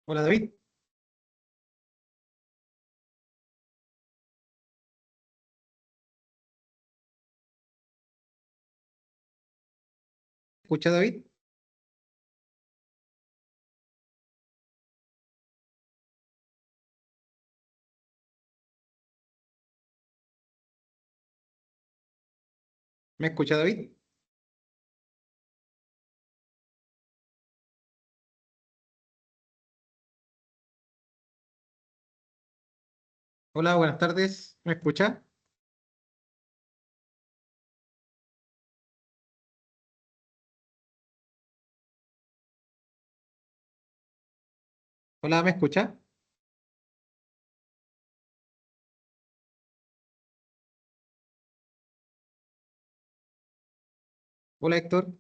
Hola David, ¿escucha David? ¿Me escucha David? Hola, buenas tardes, ¿me escucha? Hola, ¿me escucha? Hola Héctor,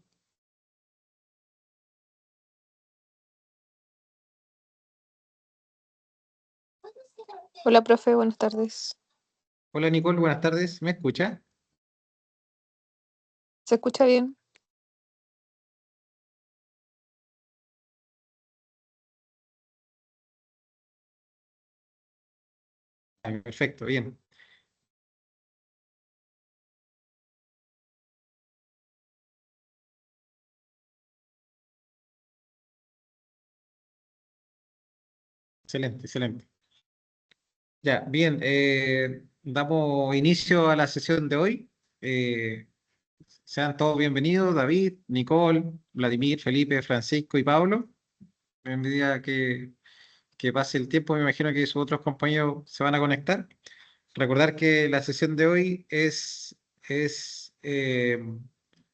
Hola, profe, buenas tardes. hola Nicole, buenas tardes, ¿me escucha? ¿Se escucha bien? Perfecto, bien, excelente, excelente. Ya, bien, damos inicio a la sesión de hoy. Sean todos bienvenidos, David, Nicole, Vladimir, Felipe, Francisco y Pablo. En medida que pase el tiempo, me imagino que sus otros compañeros se van a conectar. Recordar que la sesión de hoy es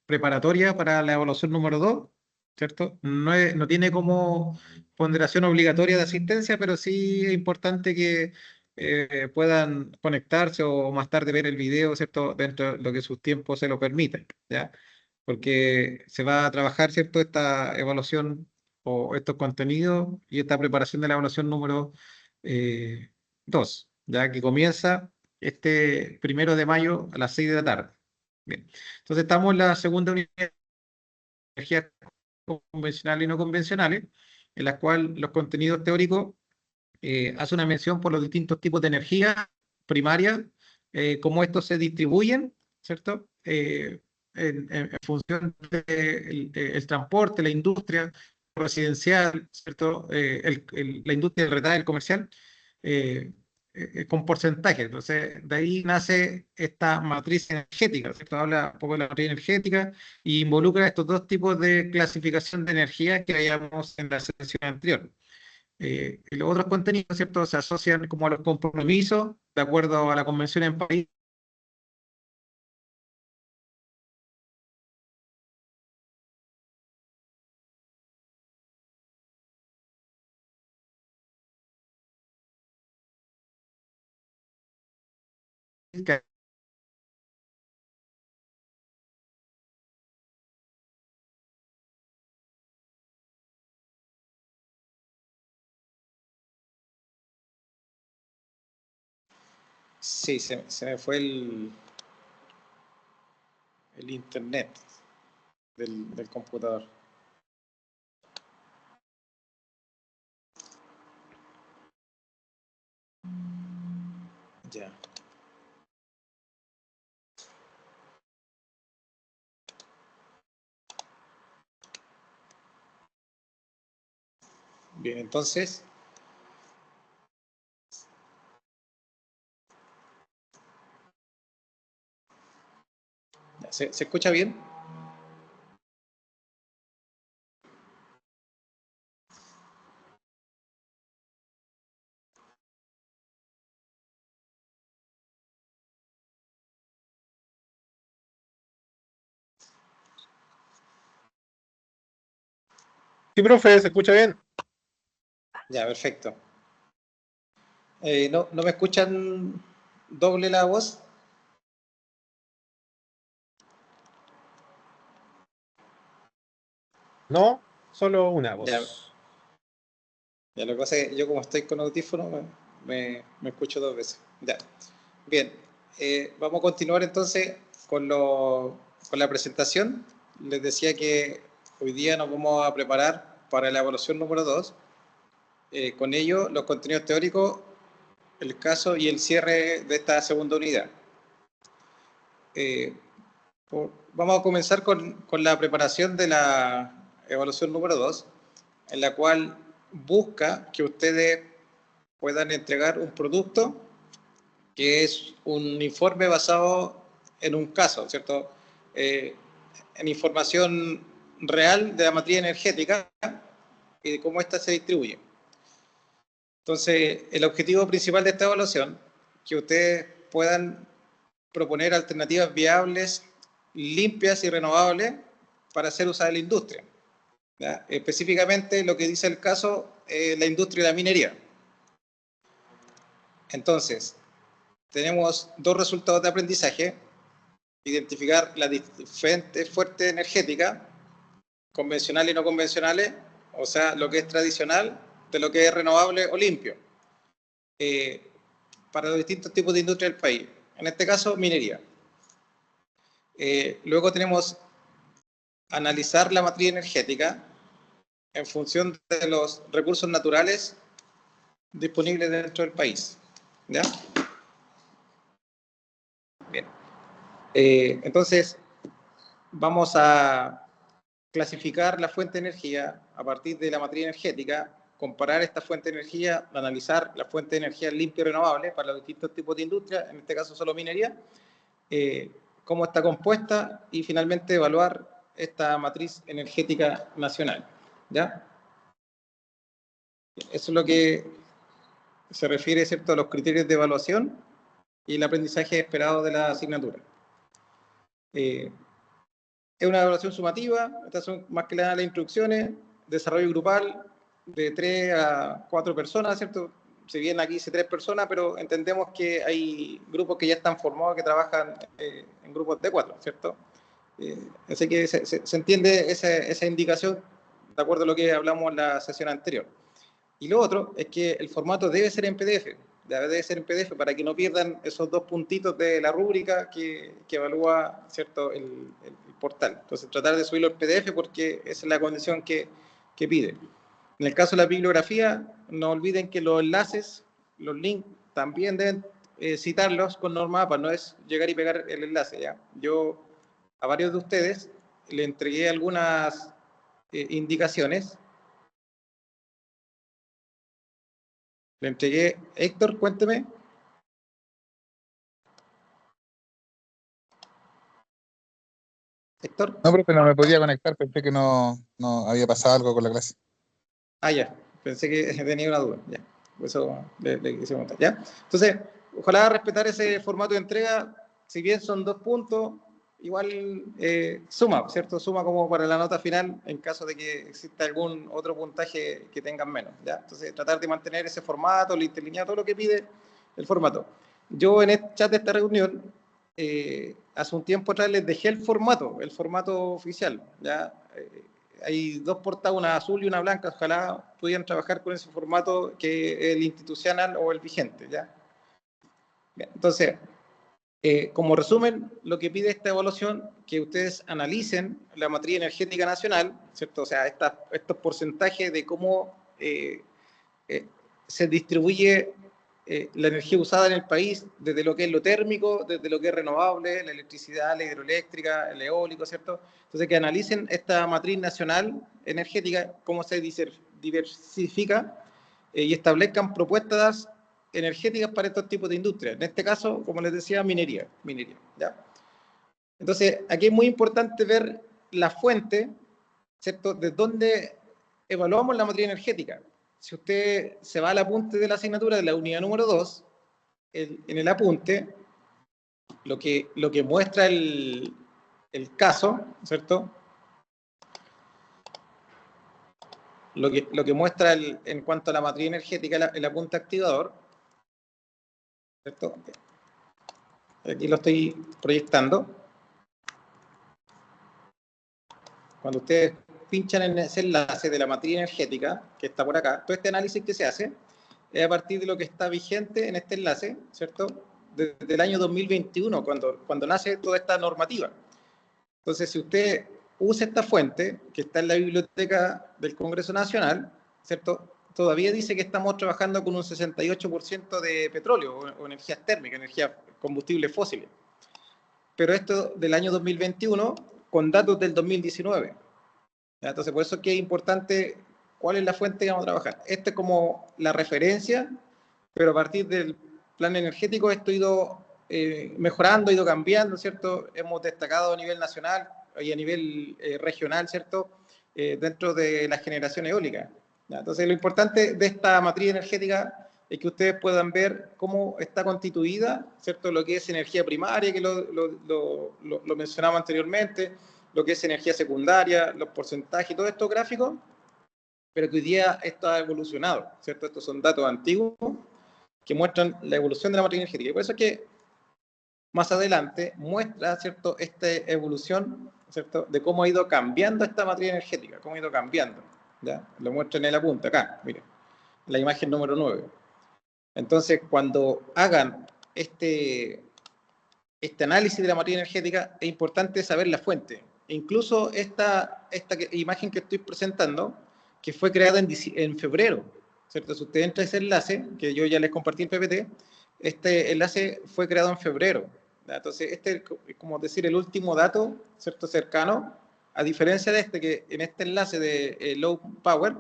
preparatoria para la evaluación número 2, ¿cierto? No tiene como ponderación obligatoria de asistencia, pero sí es importante que puedan conectarse o más tarde ver el video, ¿cierto? Dentro de lo que sus tiempos se lo permitan, ¿ya? Porque se va a trabajar, ¿cierto? Esta evaluación o estos contenidos y esta preparación de la evaluación número 2, ya que comienza este 1 de mayo a las 6 de la tarde. Bien. Entonces estamos en la segunda unidad de energías convencionales y no convencionales, en la cual los contenidos teóricos hacen una mención por los distintos tipos de energía primaria, cómo estos se distribuyen, ¿cierto? En función del transporte, la industria residencial, ¿cierto? La industria del retail comercial, eh, con porcentajes. Entonces, de ahí nace esta matriz energética, ¿cierto? Habla un poco de la matriz energética y involucra estos dos tipos de clasificación de energía que veíamos en la sesión anterior. Y los otros contenidos, ¿cierto? Se asocian como a los compromisos, de acuerdo a la Convención en París. Que Sí, se me fue el internet del computador. Ya. Bien, entonces, ¿se escucha bien? Sí, profe, ¿se escucha bien? Ya, perfecto. ¿No me escuchan doble la voz? No, solo una Ya, voz. ya lo que pasa es que yo como estoy con audífono me escucho dos veces. Ya. Bien, vamos a continuar entonces con la presentación. Les decía que hoy día nos vamos a preparar para la evaluación número 2 con ello los contenidos teóricos, el caso y el cierre de esta segunda unidad. Vamos a comenzar con la preparación de la evaluación número 2, en la cual busca que ustedes puedan entregar un producto que es un informe basado en un caso, ¿cierto? En información real de la matriz energética y de cómo ésta se distribuye. Entonces, el objetivo principal de esta evaluación, que ustedes puedan proponer alternativas viables, limpias y renovables para ser usadas en la industria. ¿Ya? Específicamente lo que dice el caso, la industria de la minería. Entonces, tenemos dos resultados de aprendizaje: identificar las diferentes fuentes energéticas, convencionales y no convencionales, o sea, lo que es tradicional de lo que es renovable o limpio, para los distintos tipos de industria del país. En este caso, minería. Luego tenemos analizar la matriz energética en función de los recursos naturales disponibles dentro del país. ¿Ya? Bien. Entonces, vamos a clasificar la fuente de energía a partir de la matriz energética, comparar esta fuente de energía, analizar la fuente de energía limpia y renovable para los distintos tipos de industria, en este caso solo minería, cómo está compuesta y finalmente evaluar esta matriz energética nacional. ¿Ya? Eso es lo que se refiere, ¿cierto?, a los criterios de evaluación y el aprendizaje esperado de la asignatura. Es una evaluación sumativa, estas son más que nada las instrucciones, desarrollo grupal de 3 a 4 personas, ¿cierto? Si bien aquí dice 3 personas, pero entendemos que hay grupos que ya están formados que trabajan en grupos de 4, ¿cierto? Así que se entiende esa indicación de acuerdo a lo que hablamos en la sesión anterior. Y lo otro es que el formato debe ser en PDF, debe ser en PDF para que no pierdan esos 2 puntitos de la rúbrica que evalúa, ¿cierto?, el portal. Entonces, tratar de subirlo en PDF porque esa es la condición que pide. En el caso de la bibliografía, no olviden que los enlaces, los links, también deben citarlos con norma APA, no es llegar y pegar el enlace, ¿ya? Yo a varios de ustedes le entregué algunas indicaciones. Le entregué. Héctor, cuénteme. Héctor. No, profe, no me podía conectar, pensé que no había pasado algo con la clase. Ah, ya. Pensé que tenía una duda. Ya. Por eso le quise preguntar. ¿Ya? Entonces, ojalá respetar ese formato de entrega. Si bien son 2 puntos, igual suma, ¿cierto? Suma como para la nota final en caso de que exista algún otro puntaje que tengan menos. ¿Ya? Entonces, tratar de mantener ese formato, la interlineado, todo lo que pide el formato. Yo en el chat de esta reunión, hace un tiempo atrás les dejé el formato oficial. ¿Ya? Hay 2 portadas, una azul y una blanca. Ojalá pudieran trabajar con ese formato que es el institucional o el vigente. ¿Ya? Bien, entonces, como resumen, lo que pide esta evaluación, que ustedes analicen la matriz energética nacional, ¿cierto? O sea, estos porcentajes de cómo se distribuye la energía usada en el país, desde lo que es lo térmico, desde lo que es renovable, la electricidad, la hidroeléctrica, el eólico, ¿cierto? Entonces, que analicen esta matriz nacional energética, cómo se diversifica y establezcan propuestas energéticas para estos tipos de industrias. En este caso, como les decía, minería. ¿Ya? Entonces, aquí es muy importante ver la fuente, ¿cierto?, de dónde evaluamos la matriz energética. Si usted se va al apunte de la asignatura de la unidad número 2, en el apunte, lo que muestra el caso, ¿cierto?, lo que muestra en cuanto a la matriz energética, el apunte activador, ¿cierto? Aquí lo estoy proyectando. Cuando ustedes pinchan en ese enlace de la matriz energética, que está por acá, todo este análisis que se hace es a partir de lo que está vigente en este enlace, ¿cierto?, desde el año 2021, cuando nace toda esta normativa. Entonces, si usted usa esta fuente, que está en la biblioteca del Congreso Nacional, ¿cierto?, todavía dice que estamos trabajando con un 68% de petróleo o energías térmicas, energías combustibles fósiles. Pero esto del año 2021 con datos del 2019. Entonces, por eso es que es importante cuál es la fuente que vamos a trabajar. Esta es como la referencia, pero a partir del plan energético esto ha ido mejorando, ha ido cambiando, ¿cierto? Hemos destacado a nivel nacional y a nivel regional, ¿cierto? Dentro de la generación eólica. Entonces, lo importante de esta matriz energética es que ustedes puedan ver cómo está constituida, ¿cierto? Lo que es energía primaria, que lo mencionaba anteriormente, lo que es energía secundaria, los porcentajes y todos estos gráficos, pero que hoy día esto ha evolucionado, ¿cierto? Estos son datos antiguos que muestran la evolución de la matriz energética. Y por eso es que más adelante muestra, ¿cierto?, esta evolución, ¿cierto?, de cómo ha ido cambiando esta matriz energética, cómo ha ido cambiando, ¿ya? Lo muestra en el apunte acá, miren, la imagen número 9. Entonces, cuando hagan este análisis de la matriz energética, es importante saber la fuente. Incluso esta imagen que estoy presentando, que fue creada en febrero, ¿cierto? Si usted entra a ese enlace, que yo ya les compartí en PPT, este enlace fue creado en febrero. ¿Ya? Entonces, este es como decir el último dato, ¿cierto?, cercano, a diferencia de este, que en este enlace de Low Power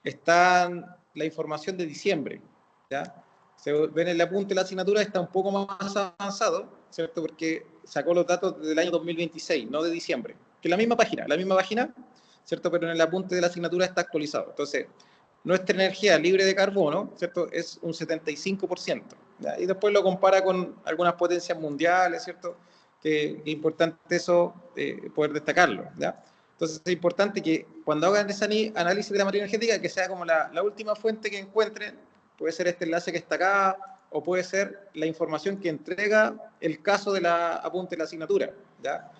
está la información de diciembre, ¿ya? Se ven en el apunte de la asignatura, está un poco más avanzado, ¿cierto? Porque sacó los datos del año 2026, no de diciembre. Que es la misma página, ¿cierto? Pero en el apunte de la asignatura está actualizado. Entonces, nuestra energía libre de carbono, ¿cierto?, es un 75%. ¿Ya? Y después lo compara con algunas potencias mundiales, ¿cierto? Que es importante eso, poder destacarlo, ¿ya? Entonces es importante que cuando hagan ese análisis de la matriz energética, que sea como la última fuente que encuentren. Puede ser este enlace que está acá, o puede ser la información que entrega el caso de la apunte de la asignatura, ¿ya?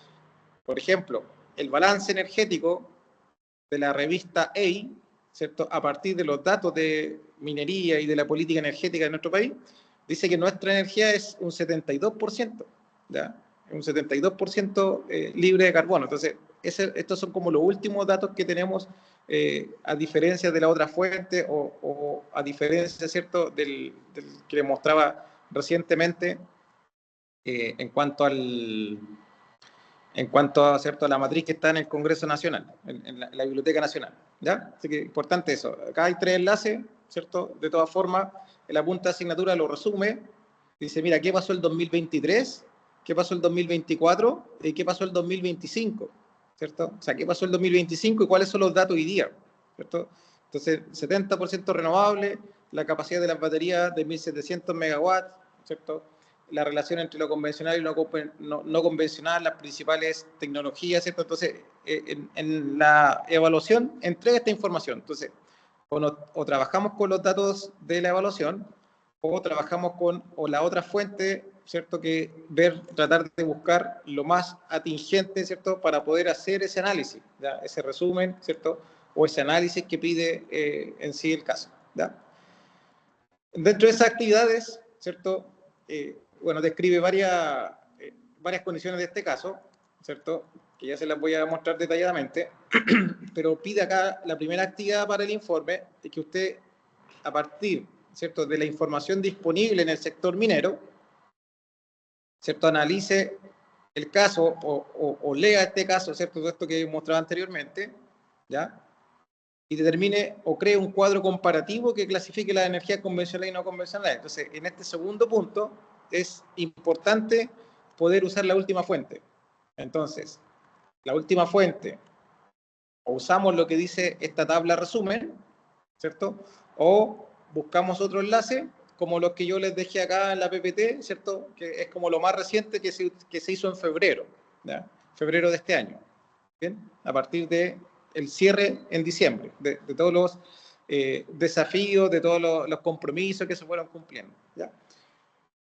Por ejemplo, el balance energético de la revista EI, ¿cierto?, a partir de los datos de minería y de la política energética de nuestro país, dice que nuestra energía es un 72%, ¿ya? Un 72% libre de carbono. Entonces, estos son como los últimos datos que tenemos, a diferencia de la otra fuente o a diferencia, ¿cierto?, del que le mostraba recientemente, en cuanto a, ¿cierto?, a la matriz que está en el Congreso Nacional, en la Biblioteca Nacional, ¿ya? Así que importante eso. Acá hay 3 enlaces, ¿cierto? De todas formas, el apunte de asignatura lo resume. Dice, mira, ¿qué pasó el 2023? ¿Qué pasó el 2024? ¿Y qué pasó el 2025? ¿Cierto? O sea, ¿qué pasó el 2025 y cuáles son los datos hoy día? ¿Cierto? Entonces, 70% renovable, la capacidad de las baterías de 1.700 megawatts, ¿cierto? La relación entre lo convencional y lo no convencional, las principales tecnologías, ¿cierto? Entonces, en la evaluación entrega esta información. Entonces, o trabajamos con los datos de la evaluación, o trabajamos o la otra fuente, ¿cierto? Que tratar de buscar lo más atingente, ¿cierto? Para poder hacer ese análisis, ¿ya? Ese resumen, ¿cierto? O ese análisis que pide en sí el caso, ¿ya? Dentro de esas actividades, ¿cierto? Bueno, describe varias condiciones de este caso, ¿cierto?, que ya se las voy a mostrar detalladamente, pero pide acá la primera actividad para el informe, de que usted, a partir, ¿cierto?, de la información disponible en el sector minero, ¿cierto?, analice el caso o lea este caso, ¿cierto?, todo esto que mostraba anteriormente, ¿ya?, y determine o cree un cuadro comparativo que clasifique las energías convencionales y no convencionales. Entonces, en este segundo punto, es importante poder usar la última fuente. Entonces, la última fuente, o usamos lo que dice esta tabla resumen, ¿cierto? O buscamos otro enlace, como los que yo les dejé acá en la PPT, ¿cierto? Que es como lo más reciente que se hizo en febrero, ¿ya? Febrero de este año. ¿Bien? A partir de el cierre en diciembre, de todos los desafíos, de todos los compromisos que se fueron cumpliendo, ¿ya?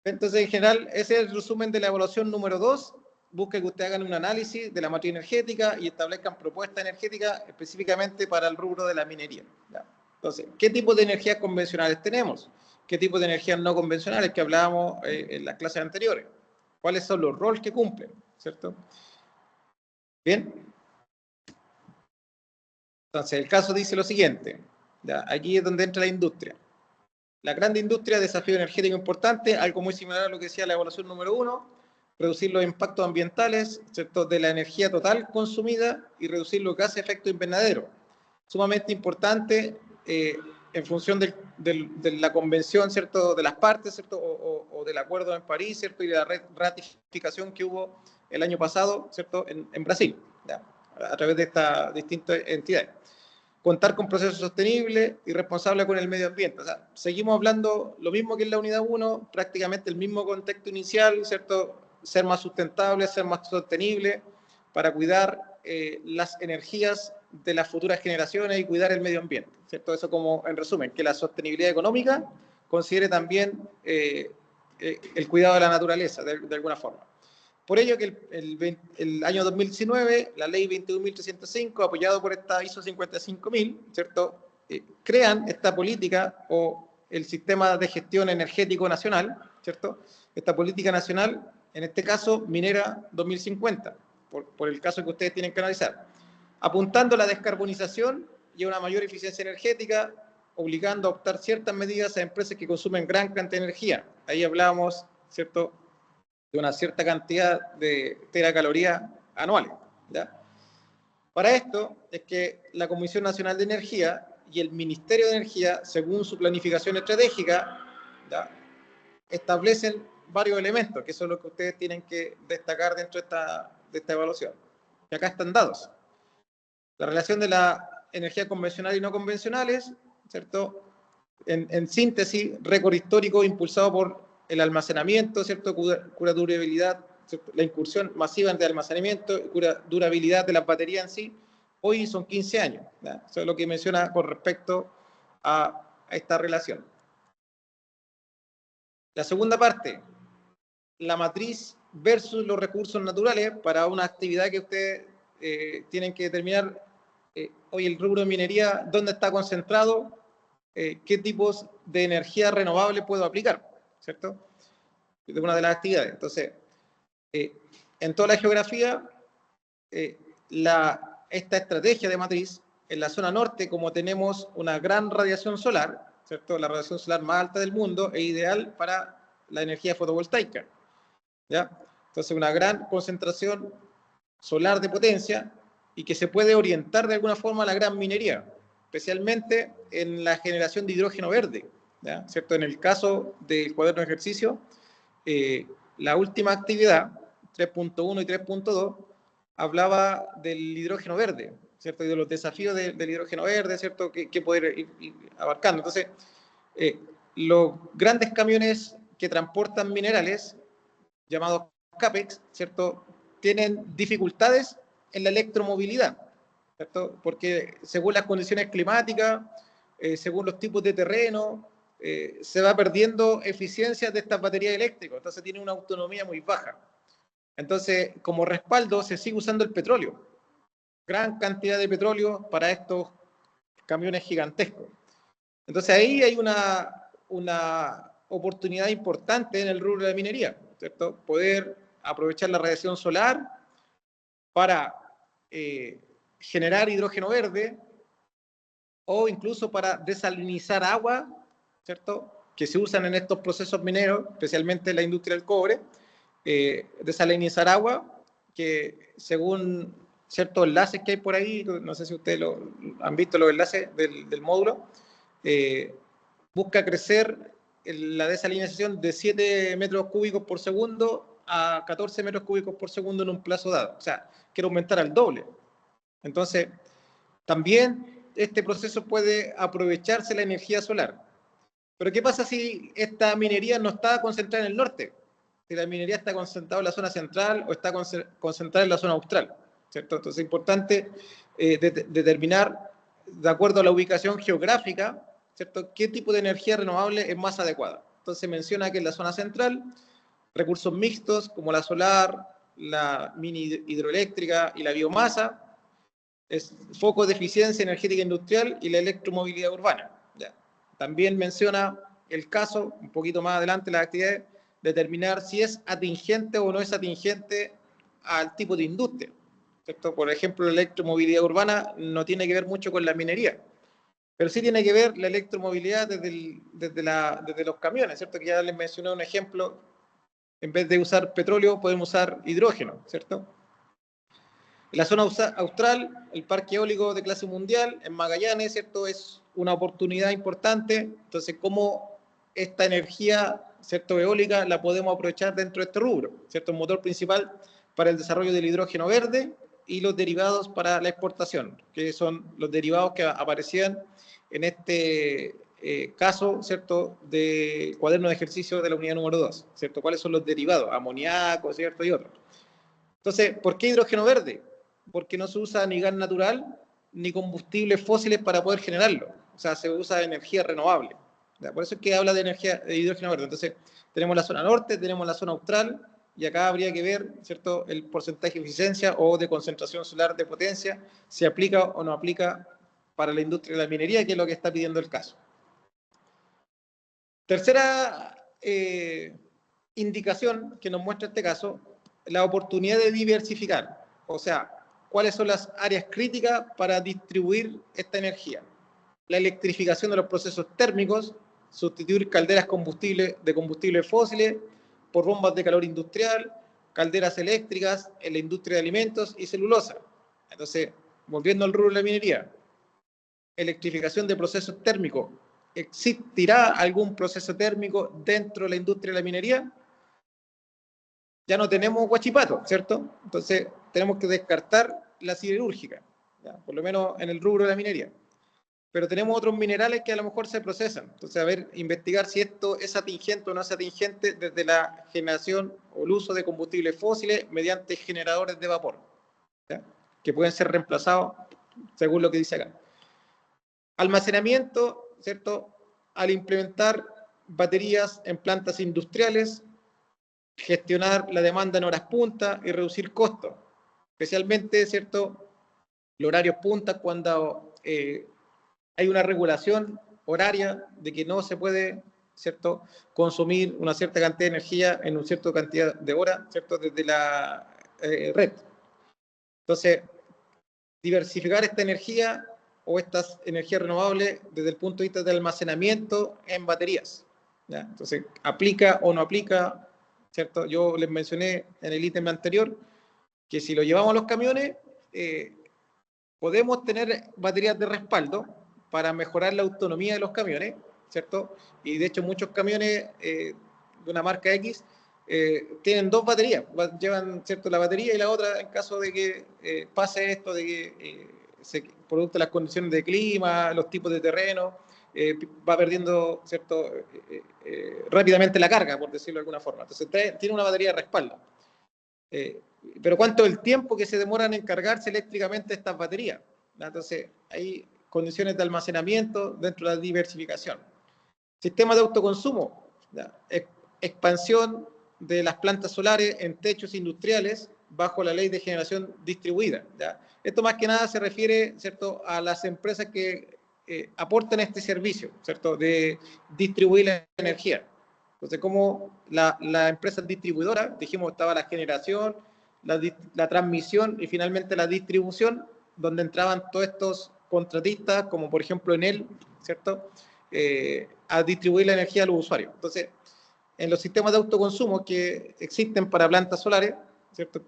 Entonces, en general, ese es el resumen de la evaluación número 2. Busque que ustedes hagan un análisis de la matriz energética y establezcan propuestas energéticas específicamente para el rubro de la minería, ¿ya? Entonces, ¿qué tipo de energías convencionales tenemos? ¿Qué tipo de energías no convencionales que hablábamos en las clases anteriores? ¿Cuáles son los roles que cumplen? ¿Cierto? Bien. Entonces, el caso dice lo siguiente. ¿ya? Aquí es donde entra la industria. La gran industria, desafío energético importante, algo muy similar a lo que decía la evaluación número 1, reducir los impactos ambientales, ¿cierto?, de la energía total consumida y reducir los gases de efecto invernadero. Sumamente importante en función de la convención, ¿cierto?, de las partes, ¿cierto?, o del acuerdo en París, ¿cierto?, y de la ratificación que hubo el año pasado, ¿cierto?, en Brasil, ¿ya?, a través de estas distintas entidades. Contar con procesos sostenibles y responsables con el medio ambiente. O sea, seguimos hablando lo mismo que en la unidad 1, prácticamente el mismo contexto inicial, ¿cierto? Ser más sustentable, ser más sostenible, para cuidar las energías de las futuras generaciones y cuidar el medio ambiente, ¿cierto? Eso como en resumen, que la sostenibilidad económica considere también el cuidado de la naturaleza, de alguna forma. Por ello que el año 2019, la ley 21.305, apoyado por esta ISO 55000, ¿cierto?, crean esta política o el sistema de gestión energético nacional, ¿cierto?, esta política nacional, en este caso, Minera 2050, por el caso que ustedes tienen que analizar, apuntando a la descarbonización y a una mayor eficiencia energética, obligando a optar ciertas medidas a empresas que consumen gran cantidad de energía. Ahí hablábamos, ¿cierto?, de una cierta cantidad de teracalorías anuales, ¿ya? Para esto es que la Comisión Nacional de Energía y el Ministerio de Energía, según su planificación estratégica, ¿ya?, establecen varios elementos, que son los que ustedes tienen que destacar dentro de esta evaluación. Y acá están dados. La relación de la energía convencional y no convencionales, ¿cierto? En síntesis, récord histórico impulsado por el almacenamiento, ¿cierto?, durabilidad, ¿cierto?, la incursión masiva de almacenamiento, durabilidad de las baterías en sí, hoy son 15 años. ¿Ya? Eso es lo que menciona con respecto a esta relación. La segunda parte, la matriz versus los recursos naturales para una actividad que ustedes tienen que determinar, hoy el rubro de minería, dónde está concentrado, qué tipos de energía renovable puedo aplicar, ¿cierto?, de una de las actividades. Entonces, en toda la geografía, esta estrategia de matriz, en la zona norte, como tenemos una gran radiación solar, ¿cierto?, la radiación solar más alta del mundo, es ideal para la energía fotovoltaica, ¿ya? Entonces, una gran concentración solar de potencia y que se puede orientar de alguna forma a la gran minería, especialmente en la generación de hidrógeno verde, ¿ya? ¿Cierto? En el caso del cuaderno de ejercicio, la última actividad, 3.1 y 3.2, hablaba del hidrógeno verde, ¿cierto?, y de los desafíos del hidrógeno verde, ¿cierto?, que poder ir abarcando. Entonces, los grandes camiones que transportan minerales, llamados CAPEX, ¿cierto?, tienen dificultades en la electromovilidad, ¿cierto?, porque según las condiciones climáticas, según los tipos de terreno, se va perdiendo eficiencia de estas baterías eléctricas, entonces tiene una autonomía muy baja. Entonces, como respaldo, se sigue usando el petróleo, gran cantidad de petróleo para estos camiones gigantescos. Entonces, ahí hay una oportunidad importante en el rubro de la minería, ¿cierto?, poder aprovechar la radiación solar para generar hidrógeno verde o incluso para desalinizar agua, ¿cierto?, que se usan en estos procesos mineros, especialmente en la industria del cobre, desalinizar agua, que según ciertos enlaces que hay por ahí, no sé si ustedes han visto los enlaces del módulo, busca crecer la desalinización de 7 metros cúbicos por segundo a 14 metros cúbicos por segundo en un plazo dado. O sea, quiere aumentar al doble. Entonces, también este proceso puede aprovecharse la energía solar. Pero ¿qué pasa si esta minería no está concentrada en el norte? Si la minería está concentrada en la zona central o está concentrada en la zona austral, ¿cierto? Entonces es importante determinar, de acuerdo a la ubicación geográfica, ¿cierto?, qué tipo de energía renovable es más adecuada. Entonces menciona que en la zona central, recursos mixtos como la solar, la mini hidroeléctrica y la biomasa, es foco de eficiencia energética industrial y la electromovilidad urbana. Ya. También menciona el caso, un poquito más adelante, las actividades, determinar si es atingente o no es atingente al tipo de industria, ¿cierto? Por ejemplo, la electromovilidad urbana no tiene que ver mucho con la minería, Pero sí tiene que ver la electromovilidad desde los camiones, ¿cierto? Que ya les mencioné un ejemplo, en vez de usar petróleo podemos usar hidrógeno, ¿cierto? En la zona austral, el parque eólico de clase mundial, en Magallanes, ¿cierto? Es una oportunidad importante. Entonces, ¿cómo esta energía, ¿cierto?, eólica la podemos aprovechar dentro de este rubro? ¿Cierto? Un motor principal para el desarrollo del hidrógeno verde y los derivados para la exportación, que son los derivados que aparecían en este caso, ¿cierto?, de cuaderno de ejercicio de la unidad número 2, ¿cierto? ¿Cuáles son los derivados? Amoníaco, ¿cierto? Y otros. Entonces, ¿por qué hidrógeno verde? Porque no se usa ni gas natural ni combustibles fósiles para poder generarlo. O sea, se usa energía renovable. ¿Ya? Por eso es que habla de energía de hidrógeno verde. Entonces, tenemos la zona norte, tenemos la zona austral, y acá habría que ver, ¿cierto?, el porcentaje de eficiencia o de concentración solar de potencia, si aplica o no aplica para la industria de la minería, que es lo que está pidiendo el caso. Tercera indicación que nos muestra este caso, la oportunidad de diversificar. O sea, ¿cuáles son las áreas críticas para distribuir esta energía? La electrificación de los procesos térmicos, sustituir calderas de combustibles fósiles por bombas de calor industrial, calderas eléctricas en la industria de alimentos y celulosa. Entonces, volviendo al rubro de la minería, electrificación de procesos térmicos. ¿Existirá algún proceso térmico dentro de la industria de la minería? Ya no tenemos Huachipato, ¿cierto? Entonces, tenemos que descartar la siderúrgica, ¿ya? Por lo menos en el rubro de la minería. Pero tenemos otros minerales que a lo mejor se procesan. Entonces, a ver, investigar si esto es atingente o no es atingente desde la generación o el uso de combustibles fósiles mediante generadores de vapor, ¿ya?, que pueden ser reemplazados según lo que dice acá. Almacenamiento, ¿cierto? Al implementar baterías en plantas industriales, gestionar la demanda en horas punta y reducir costos, especialmente, ¿cierto?, los horarios punta cuando hay una regulación horaria de que no se puede, ¿cierto?, consumir una cierta cantidad de energía en una cierta cantidad de horas, ¿cierto?, desde la red. Entonces, diversificar esta energía o estas energías renovables desde el punto de vista de almacenamiento en baterías, ¿ya? Entonces, ¿aplica o no aplica? ¿Cierto? Yo les mencioné en el ítem anterior que si lo llevamos a los camiones, podemos tener baterías de respaldo para mejorar la autonomía de los camiones, ¿cierto? Y de hecho muchos camiones de una marca X tienen dos baterías, llevan, ¿cierto?, la batería y la otra en caso de que pase esto de que producto de las condiciones de clima, los tipos de terreno, va perdiendo, ¿cierto?, rápidamente la carga, por decirlo de alguna forma. Entonces tiene una batería de respaldo. Pero ¿cuánto es el tiempo que se demoran en cargarse eléctricamente estas baterías? Entonces, hay condiciones de almacenamiento dentro de la diversificación. Sistema de autoconsumo, ¿ya?, expansión de las plantas solares en techos industriales bajo la ley de generación distribuida, ¿ya? Esto más que nada se refiere, ¿cierto?, a las empresas que aportan este servicio, ¿cierto?, de distribuir la energía. Entonces, como la empresa distribuidora, dijimos, estaba la generación, la transmisión y finalmente la distribución, donde entraban todos estos contratistas, como por ejemplo Enel, ¿cierto?, a distribuir la energía a los usuarios. Entonces, en los sistemas de autoconsumo que existen para plantas solares, ¿cierto?,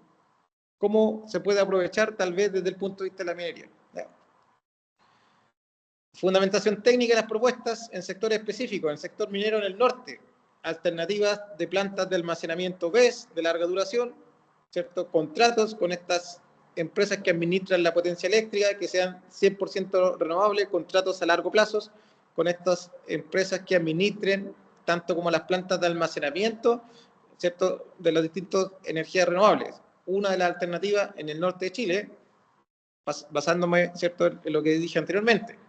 ¿cómo se puede aprovechar tal vez desde el punto de vista de la minería? ¿Ya? Fundamentación técnica de las propuestas en sectores específicos. En el sector minero en el norte, alternativas de plantas de almacenamiento BESS de larga duración, ¿cierto?, contratos con estas empresas que administran la potencia eléctrica, que sean 100% renovables, contratos a largo plazo con estas empresas que administren tanto como las plantas de almacenamiento, ¿cierto?, de las distintas energías renovables. Una de las alternativas en el norte de Chile, basándome, ¿cierto?, en lo que dije anteriormente.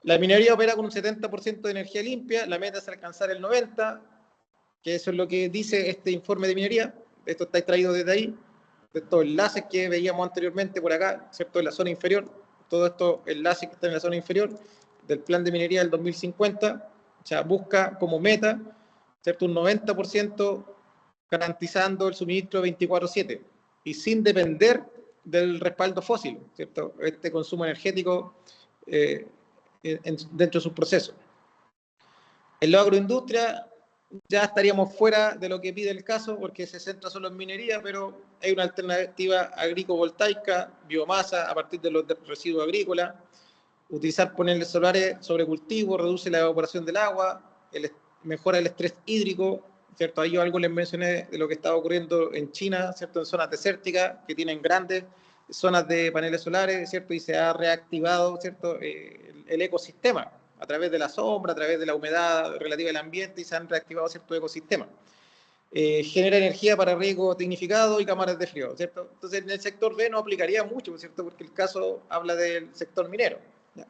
La minería opera con un 70% de energía limpia, la meta es alcanzar el 90%, que eso es lo que dice este informe de minería. Esto está extraído desde ahí, de estos enlaces que veíamos anteriormente por acá, ¿cierto?, en la zona inferior, todos estos enlaces que están en la zona inferior del plan de minería del 2050, o sea, busca como meta, ¿cierto?, un 90% garantizando el suministro 24/7 y sin depender del respaldo fósil, ¿cierto? Este consumo energético dentro de sus procesos. En la agroindustria ya estaríamos fuera de lo que pide el caso porque se centra solo en minería, pero hay una alternativa agrivoltaica, biomasa a partir de los residuos agrícolas, utilizar paneles solares sobre cultivo, reduce la evaporación del agua, mejora el estrés hídrico, ¿cierto? Ahí yo algo les mencioné de lo que estaba ocurriendo en China, ¿cierto? En zonas desérticas que tienen grandes zonas de paneles solares, ¿cierto? Y se ha reactivado, ¿cierto? El ecosistema a través de la sombra, a través de la humedad relativa al ambiente y se han reactivado ciertos ecosistemas. Genera energía para riego tecnificado y cámaras de frío, ¿cierto? Entonces en el sector B no aplicaría mucho, ¿cierto? Porque el caso habla del sector minero. ¿Ya?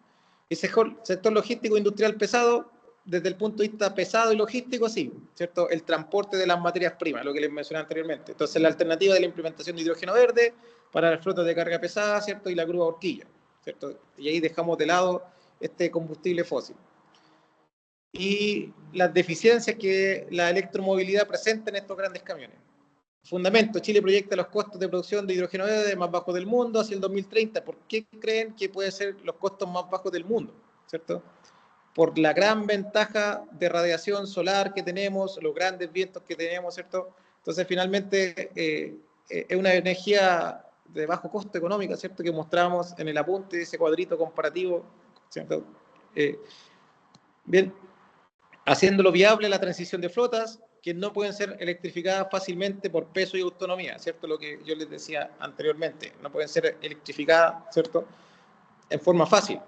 Y sector logístico industrial pesado, desde el punto de vista pesado y logístico, sí, ¿cierto? El transporte de las materias primas, lo que les mencioné anteriormente. Entonces la alternativa de la implementación de hidrógeno verde para las flotas de carga pesada, ¿cierto? Y la grúa horquilla, ¿cierto? Y ahí dejamos de lado este combustible fósil. Y las deficiencias que la electromovilidad presenta en estos grandes camiones. Fundamento, Chile proyecta los costos de producción de hidrógeno verde más bajos del mundo hacia el 2030. ¿Por qué creen que pueden ser los costos más bajos del mundo? ¿Cierto? Por la gran ventaja de radiación solar que tenemos, los grandes vientos que tenemos, ¿cierto? Entonces, finalmente, es una energía de bajo costo económico, ¿cierto? Que mostramos en el apunte de ese cuadrito comparativo, ¿cierto? Bien, haciéndolo viable la transición de flotas que no pueden ser electrificadas fácilmente por peso y autonomía, ¿cierto? Lo que yo les decía anteriormente, no pueden ser electrificadas, ¿cierto? En forma fácil,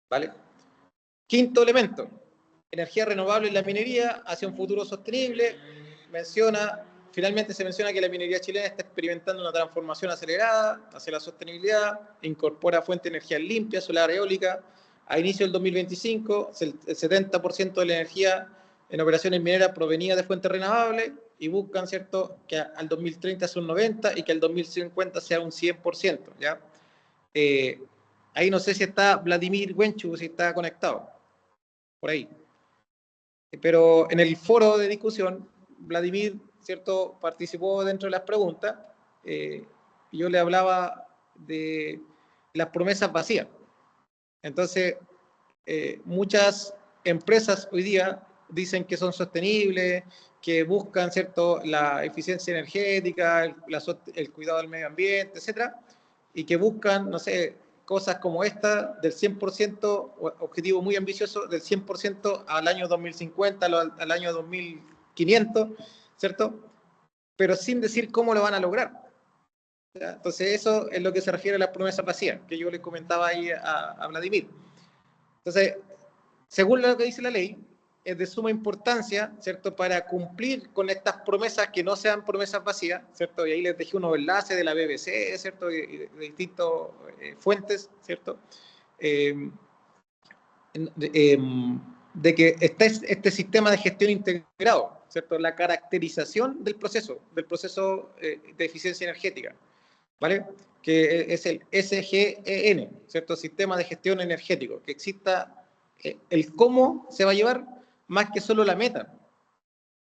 ¿vale? Quinto elemento, energía renovable en la minería hacia un futuro sostenible. Finalmente se menciona que la minería chilena está experimentando una transformación acelerada hacia la sostenibilidad, incorpora fuentes de energía limpia, solar, eólica. A inicio del 2025, el 70% de la energía en operaciones mineras provenía de fuentes renovables y buscan, ¿cierto?, que al 2030 sea un 90% y que al 2050 sea un 100%, ¿ya? Ahí no sé si está Vladimir Wenchu, si está conectado, por ahí. Pero en el foro de discusión, Vladimir, ¿cierto?, participó dentro de las preguntas, y yo le hablaba de las promesas vacías. Entonces, muchas empresas hoy día dicen que son sostenibles, que buscan, ¿cierto?, la eficiencia energética, el cuidado del medio ambiente, etcétera, y que buscan, no sé, cosas como esta del 100%, objetivo muy ambicioso, del 100% al año 2050, al año 2500, ¿cierto? Pero sin decir cómo lo van a lograr. ¿Ya? Entonces, eso es lo que se refiere a las promesas vacías, que yo le comentaba ahí a Vladimir. Entonces, según lo que dice la ley, es de suma importancia, ¿cierto?, para cumplir con estas promesas que no sean promesas vacías, ¿cierto? Y ahí les dejé unos enlaces de la BBC, ¿cierto?, de distintas fuentes, ¿cierto? De que está este sistema de gestión integrado, ¿cierto? La caracterización del proceso de eficiencia energética, ¿vale? Que es el SGEN, ¿cierto? Sistema de gestión energético, que exista el cómo se va a llevar más que solo la meta.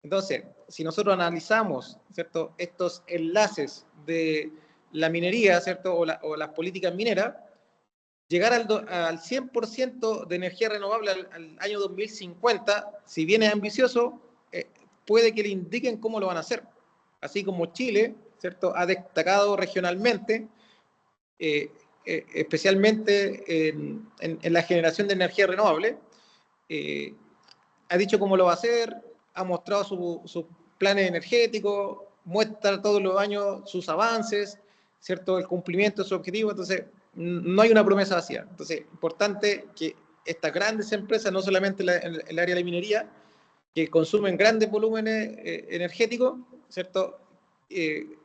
Entonces, si nosotros analizamos, ¿cierto?, estos enlaces de la minería, ¿cierto?, o las políticas mineras, llegar al 100% de energía renovable al año 2050, si bien es ambicioso, puede que le indiquen cómo lo van a hacer. Así como Chile, ¿cierto?, ha destacado regionalmente, especialmente en la generación de energía renovable, ha dicho cómo lo va a hacer, ha mostrado sus planes energéticos, muestra todos los años sus avances, ¿cierto?, el cumplimiento de sus objetivos. Entonces, no hay una promesa vacía. Entonces, importante que estas grandes empresas, no solamente en el área de la minería, que consumen grandes volúmenes energéticos, ¿cierto?,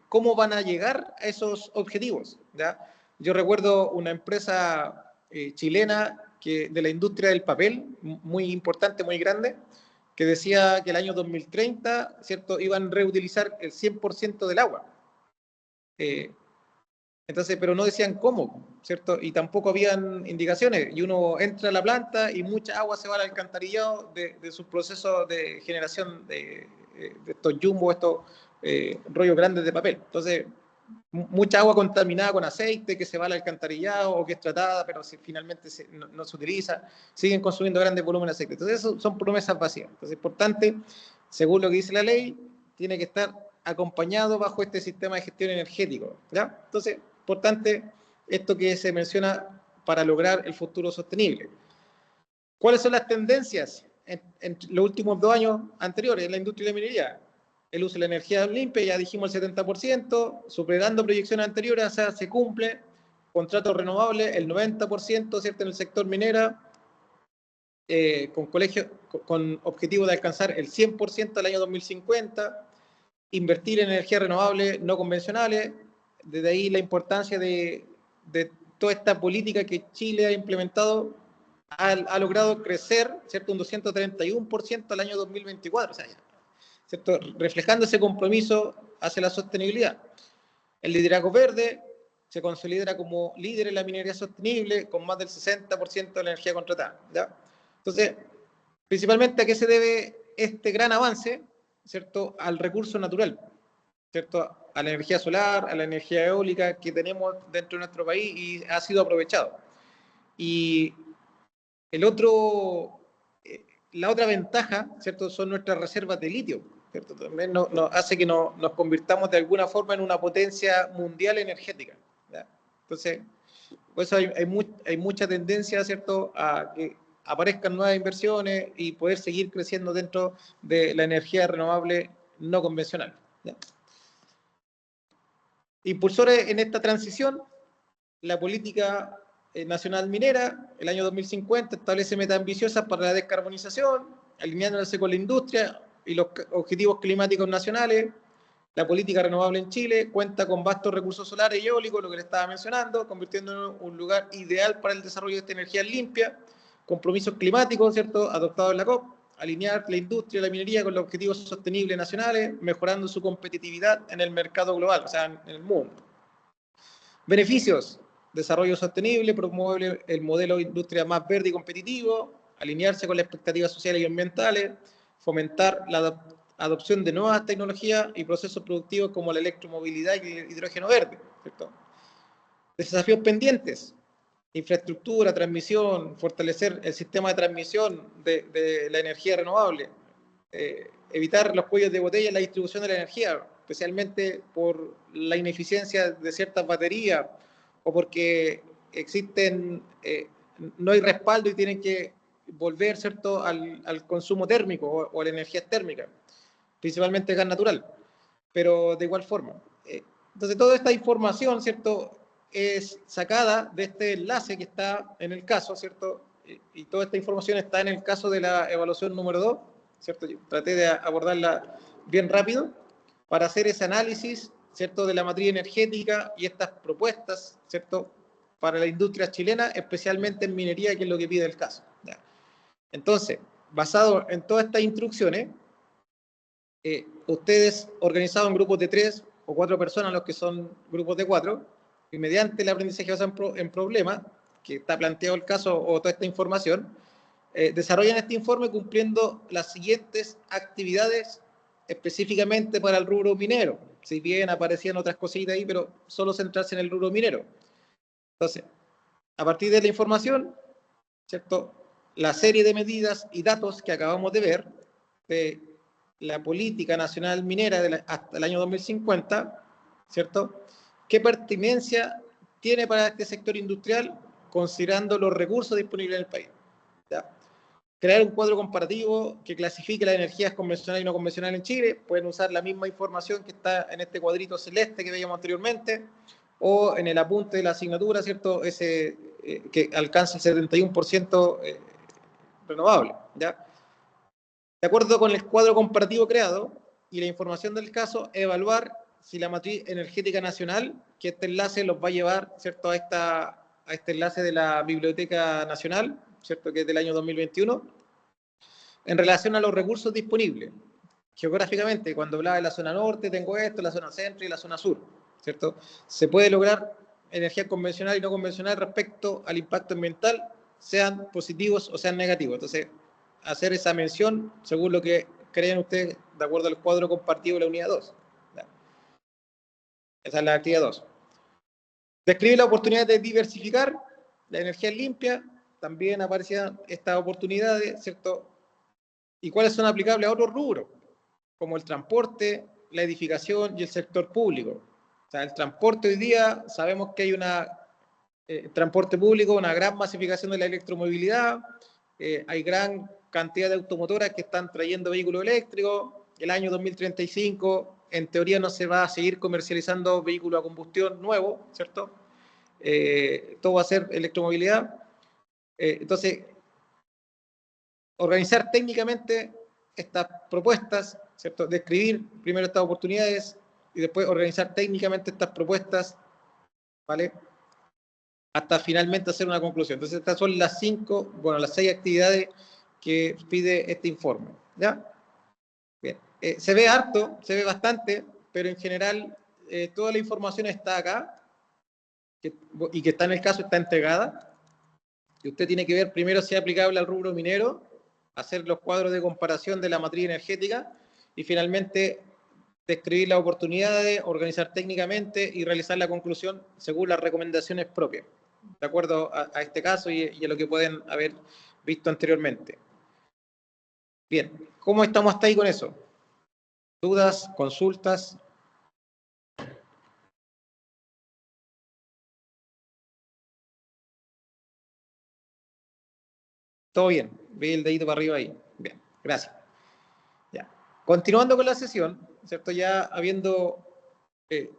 ¿cómo van a llegar a esos objetivos? ¿Ya? Yo recuerdo una empresa chilena de la industria del papel, muy importante, muy grande, que decía que el año 2030, ¿cierto?, iban a reutilizar el 100% del agua. Entonces, pero no decían cómo, ¿cierto? Y tampoco habían indicaciones. Y uno entra a la planta y mucha agua se va al alcantarillado de sus procesos de generación de estos jumbo, estos rollos grandes de papel. Entonces, mucha agua contaminada con aceite que se va al alcantarillado o que es tratada, pero finalmente no se utiliza, siguen consumiendo grandes volúmenes de aceite. Entonces, eso son promesas vacías. Entonces, es importante, según lo que dice la ley, tiene que estar acompañado bajo este sistema de gestión energético, ¿ya? Entonces, importante esto que se menciona para lograr el futuro sostenible. ¿Cuáles son las tendencias en los últimos 2 años anteriores en la industria de la minería? El uso de la energía limpia, ya dijimos el 70%, superando proyecciones anteriores, o sea, se cumple. Contratos renovables, el 90%, ¿cierto? En el sector minera, con objetivo de alcanzar el 100% al año 2050. Invertir en energías renovables no convencionales. Desde ahí la importancia de toda esta política que Chile ha implementado, ha logrado crecer, ¿cierto? Un 231% al año 2024, o sea, ¿cierto? Reflejando ese compromiso hacia la sostenibilidad. El liderazgo verde se consolida como líder en la minería sostenible con más del 60% de la energía contratada, ¿ya? Entonces, principalmente, ¿a qué se debe este gran avance? ¿Cierto? Al recurso natural, ¿cierto? A la energía solar, a la energía eólica que tenemos dentro de nuestro país y ha sido aprovechado. Y la otra ventaja, ¿cierto? Son nuestras reservas de litio, ¿cierto? También nos hace que nos convirtamos de alguna forma en una potencia mundial energética, ¿ya? Entonces, por eso hay mucha tendencia, ¿cierto?, a que aparezcan nuevas inversiones y poder seguir creciendo dentro de la energía renovable no convencional, ¿ya? Impulsores en esta transición, la política nacional minera, el año 2050, establece metas ambiciosas para la descarbonización, alineándose con la industria y los objetivos climáticos nacionales. La política renovable en Chile cuenta con vastos recursos solares y eólicos, lo que le estaba mencionando, convirtiéndonos en un lugar ideal para el desarrollo de esta energía limpia. Compromisos climáticos, ¿cierto?, adoptados en la COP, alinear la industria y la minería con los objetivos sostenibles nacionales, mejorando su competitividad en el mercado global, o sea, en el mundo. Beneficios: desarrollo sostenible, promover el modelo de industria más verde y competitivo, alinearse con las expectativas sociales y ambientales, fomentar la adopción de nuevas tecnologías y procesos productivos como la electromovilidad y el hidrógeno verde, ¿cierto? Desafíos pendientes: infraestructura, transmisión, fortalecer el sistema de transmisión de la energía renovable, evitar los cuellos de botella en la distribución de la energía, especialmente por la ineficiencia de ciertas baterías o porque no hay respaldo y tienen que volver, ¿cierto?, al consumo térmico o a la energía térmica, principalmente gas natural, pero de igual forma. Entonces, toda esta información, ¿cierto?, es sacada de este enlace que está en el caso, ¿cierto? Y toda esta información está en el caso de la evaluación número 2, ¿cierto? Yo traté de abordarla bien rápido para hacer ese análisis, ¿cierto?, de la matriz energética y estas propuestas, ¿cierto?, para la industria chilena, especialmente en minería, que es lo que pide el caso, ¿ya? Entonces, basado en todas estas instrucciones, ustedes organizados en grupos de 3 o 4 personas, los que son grupos de 4, y mediante el aprendizaje basado en problemas, que está planteado el caso o toda esta información, desarrollan este informe cumpliendo las siguientes actividades específicamente para el rubro minero. Si bien aparecían otras cositas ahí, pero solo centrarse en el rubro minero. Entonces, a partir de la información, ¿cierto?, la serie de medidas y datos que acabamos de ver, de la política nacional minera hasta el año 2050, ¿cierto?, ¿qué pertinencia tiene para este sector industrial considerando los recursos disponibles en el país? ¿Ya? Crear un cuadro comparativo que clasifique las energías convencionales y no convencionales en Chile. Pueden usar la misma información que está en este cuadrito celeste que veíamos anteriormente, o en el apunte de la asignatura, ¿cierto?, ese que alcanza el 71% renovable, ¿ya? De acuerdo con el cuadro comparativo creado y la información del caso, evaluar si la matriz energética nacional, que este enlace los va a llevar, ¿cierto?, a este enlace de la Biblioteca Nacional, ¿cierto?, que es del año 2021, en relación a los recursos disponibles. Geográficamente, cuando hablaba de la zona norte, tengo esto, la zona centro y la zona sur, ¿cierto? Se puede lograr energía convencional y no convencional respecto al impacto ambiental, sean positivos o sean negativos. Entonces, hacer esa mención según lo que creen ustedes, de acuerdo al cuadro compartido de la unidad 2. Esa es la actividad 2. Describe la oportunidad de diversificar la energía limpia, también aparecían estas oportunidades, ¿cierto? ¿Y cuáles son aplicables a otros rubros? Como el transporte, la edificación y el sector público. O sea, el transporte hoy día, sabemos que hay transporte público, una gran masificación de la electromovilidad, hay gran cantidad de automotoras que están trayendo vehículos eléctricos. El año 2035, en teoría, no se va a seguir comercializando vehículos a combustión nuevos, ¿cierto? Todo va a ser electromovilidad. Entonces, organizar técnicamente estas propuestas, ¿cierto? Describir primero estas oportunidades y después organizar técnicamente estas propuestas, ¿vale? Hasta finalmente hacer una conclusión. Entonces, estas son las 6 actividades que pide este informe, ¿ya? Bien. Se ve harto, se ve bastante, pero en general toda la información está acá y que está en el caso, está entregada. Y usted tiene que ver primero si es aplicable al rubro minero, hacer los cuadros de comparación de la matriz energética y finalmente describir las oportunidades, organizar técnicamente y realizar la conclusión según las recomendaciones propias, de acuerdo a este caso y a lo que pueden haber visto anteriormente. Bien, ¿cómo estamos hasta ahí con eso? ¿Dudas? ¿Consultas? Todo bien, ve el dedito para arriba ahí. Bien, gracias. Ya. Continuando con la sesión, ¿cierto? Ya habiendo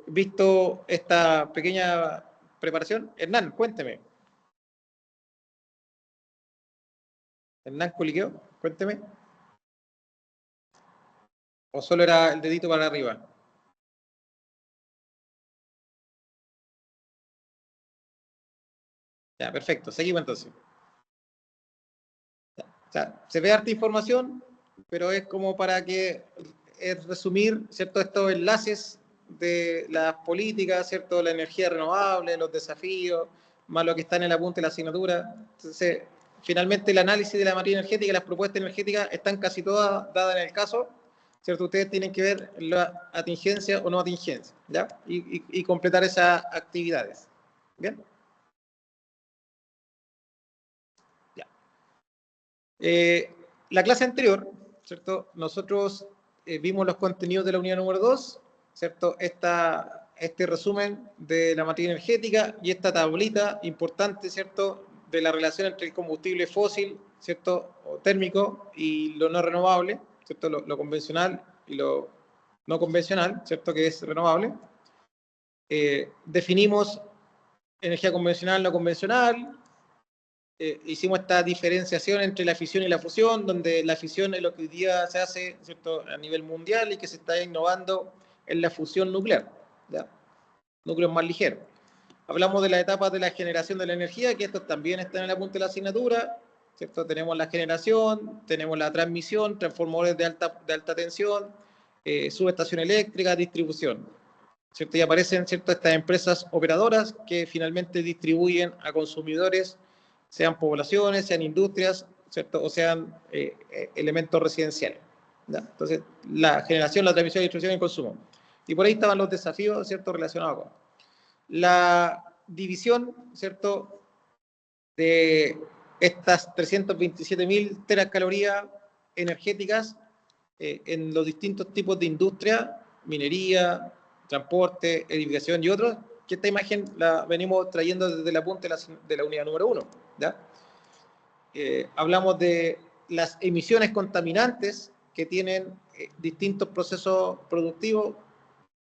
visto esta pequeña preparación, Hernán, cuénteme. Hernán Culiqueo, cuénteme. ¿O solo era el dedito para arriba? Ya, perfecto. Seguimos entonces. Ya. O sea, se ve harta información, pero es como para que resumir, ¿cierto? Estos enlaces de las políticas, ¿cierto? La energía renovable, los desafíos, más lo que está en el apunte de la asignatura. Entonces, finalmente el análisis de la materia energética, las propuestas energéticas están casi todas dadas en el caso, ¿cierto? Ustedes tienen que ver la atingencia o no atingencia, ¿ya? Y completar esas actividades. ¿Bien? Ya. La clase anterior, ¿cierto? Nosotros vimos los contenidos de la unidad número 2, ¿cierto? Este resumen de la materia energética y esta tablita importante, ¿cierto? De la relación entre el combustible fósil, ¿cierto? O térmico y lo no renovable, ¿cierto? Lo convencional y lo no convencional, ¿cierto? Que es renovable. Definimos energía convencional, no convencional. Hicimos esta diferenciación entre la fisión y la fusión, donde la fisión es lo que hoy día se hace, ¿cierto? A nivel mundial y que se está innovando en la fusión nuclear, ¿ya? Núcleos más ligeros. Hablamos de las etapas de la generación de la energía, que esto también está en el apunte de la asignatura, ¿cierto? Tenemos la generación, tenemos la transmisión, transformadores de alta tensión, subestación eléctrica, distribución, ¿cierto? Y aparecen, ¿cierto? Estas empresas operadoras que finalmente distribuyen a consumidores, sean poblaciones, sean industrias, ¿cierto? O sean elementos residenciales, ¿ya? Entonces, la generación, la transmisión, la distribución y el consumo. Y por ahí estaban los desafíos, ¿cierto? Relacionados con la división, ¿cierto? De estas 327.000 teracalorías energéticas en los distintos tipos de industria, minería, transporte, edificación y otros, que esta imagen la venimos trayendo desde el apunte de la unidad número 1, ¿ya? Hablamos de las emisiones contaminantes que tienen distintos procesos productivos,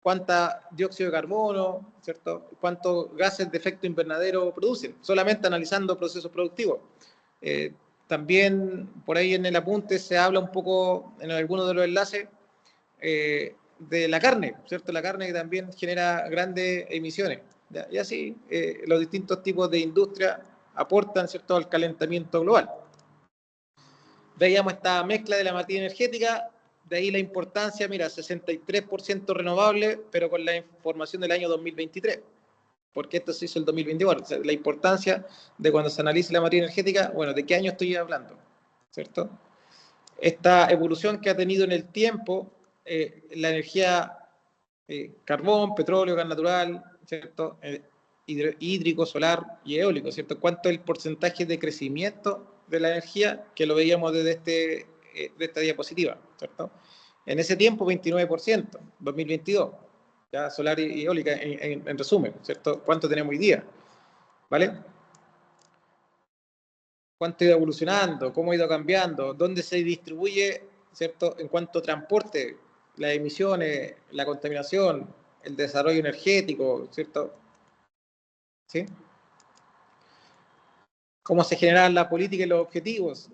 cuánta dióxido de carbono, ¿cierto? Cuántos gases de efecto invernadero producen, solamente analizando procesos productivos. También por ahí en el apunte se habla un poco en algunos de los enlaces de la carne, ¿cierto? La carne que también genera grandes emisiones, ¿ya? Y así los distintos tipos de industria aportan, ¿cierto?, al calentamiento global. Veíamos esta mezcla de la materia energética, de ahí la importancia, mira, 63% renovable, pero con la información del año 2023, porque esto se hizo el 2021, o sea, la importancia de cuando se analice la materia energética, bueno, ¿de qué año estoy hablando? ¿Cierto? Esta evolución que ha tenido en el tiempo, la energía carbón, petróleo, gas natural, ¿cierto? hídrico, solar y eólico, ¿cierto? ¿Cuánto es el porcentaje de crecimiento de la energía? Que lo veíamos desde de esta diapositiva, ¿cierto? En ese tiempo, 29%, 2022, ya solar y eólica, en resumen, ¿cierto? ¿Cuánto tenemos hoy día? ¿Vale? ¿Cuánto ha ido evolucionando? ¿Cómo ha ido cambiando? ¿Dónde se distribuye, ¿cierto? En cuanto a transporte, las emisiones, la contaminación, el desarrollo energético, ¿cierto? ¿Sí? ¿Cómo se generan la política y los objetivos?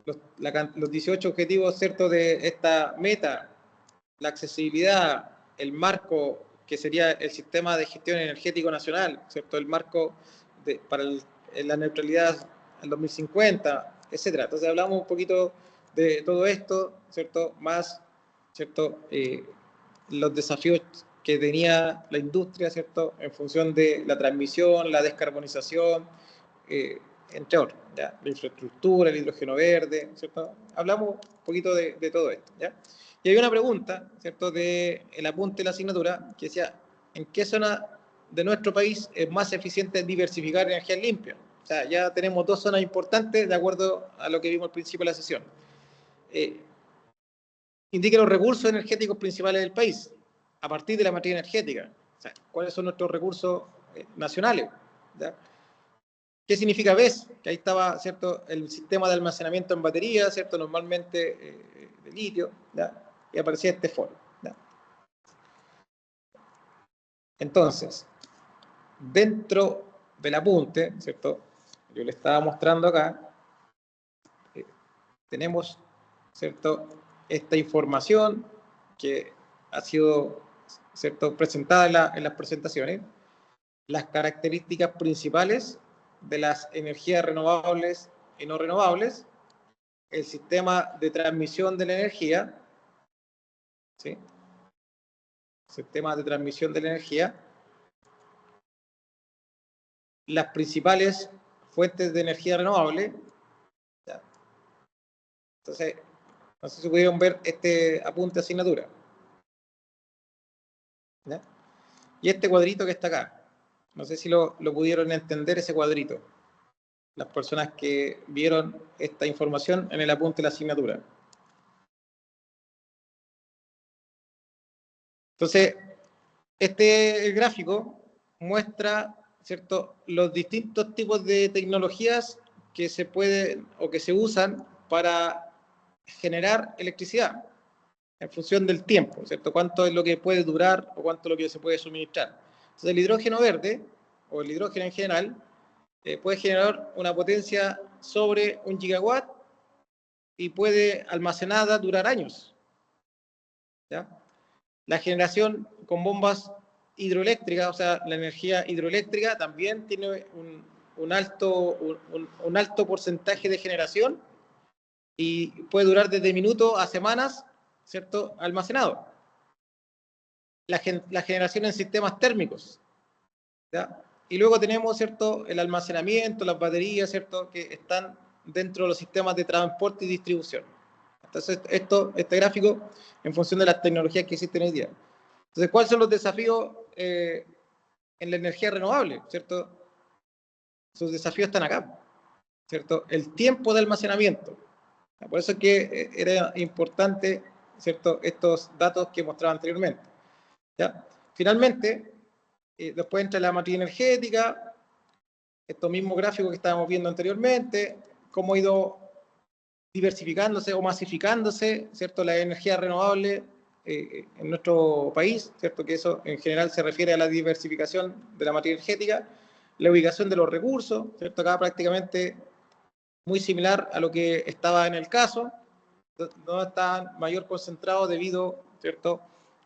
Los 18 objetivos, ¿cierto? De esta meta, la accesibilidad, el marco que sería el sistema de gestión energético nacional, ¿cierto? El marco para la neutralidad al 2050, etcétera. Entonces hablamos un poquito de todo esto, ¿cierto? Más, ¿cierto? Los desafíos que tenía la industria, ¿cierto? En función de la transmisión, la descarbonización, entre otros, ¿ya? La infraestructura, el hidrógeno verde, ¿cierto? Hablamos un poquito de todo esto, ¿ya? Y hay una pregunta, ¿cierto?, del apunte de la asignatura, que decía, ¿en qué zona de nuestro país es más eficiente diversificar energías limpias? O sea, ya tenemos dos zonas importantes de acuerdo a lo que vimos al principio de la sesión. Indique los recursos energéticos principales del país, a partir de la materia energética. O sea, ¿cuáles son nuestros recursos nacionales? ¿Ya? ¿Qué significa BES? Que ahí estaba, ¿cierto?, el sistema de almacenamiento en batería, ¿cierto?, normalmente de litio, ¿ya? Y aparecía este foro, ¿ya? Entonces, dentro del apunte, ¿cierto?, yo le estaba mostrando acá, tenemos, ¿cierto?, esta información que ha sido, ¿cierto?, presentada en las presentaciones, las características principales de las energías renovables y no renovables, el sistema de transmisión de la energía, ¿sí? Sistema de transmisión de la energía, las principales fuentes de energía renovable, ¿ya? Entonces, no sé si pudieron ver este apunte de asignatura, ¿ya? Y este cuadrito que está acá, no sé si lo pudieron entender, ese cuadrito, las personas que vieron esta información en el apunte de la asignatura. Entonces, el gráfico muestra, ¿cierto?, los distintos tipos de tecnologías que se pueden o que se usan para generar electricidad en función del tiempo, ¿cierto? Cuánto es lo que puede durar o cuánto es lo que se puede suministrar. Entonces, el hidrógeno verde o el hidrógeno en general puede generar una potencia sobre 1 gigawatt y puede almacenada durar años, ¿ya? La generación con bombas hidroeléctricas, o sea, la energía hidroeléctrica también tiene un alto porcentaje de generación y puede durar desde minutos a semanas, ¿cierto?, almacenado. La generación en sistemas térmicos, ¿ya? Y luego tenemos, ¿cierto?, el almacenamiento, las baterías, ¿cierto?, que están dentro de los sistemas de transporte y distribución. Entonces, este gráfico, en función de las tecnologías que existen hoy día. Entonces, ¿cuáles son los desafíos en la energía renovable? ¿Cierto? Sus desafíos están acá, ¿cierto? El tiempo de almacenamiento. Por eso es que era importante, ¿cierto?, estos datos que mostraba anteriormente, ¿ya? Finalmente, después entra la matriz energética, estos mismos gráficos que estábamos viendo anteriormente, cómo ha ido diversificándose o masificándose, ¿cierto?, la energía renovable en nuestro país, ¿cierto?, que eso en general se refiere a la diversificación de la materia energética, la ubicación de los recursos, ¿cierto?, acá prácticamente muy similar a lo que estaba en el caso, no está mayor concentrado debido, ¿cierto?,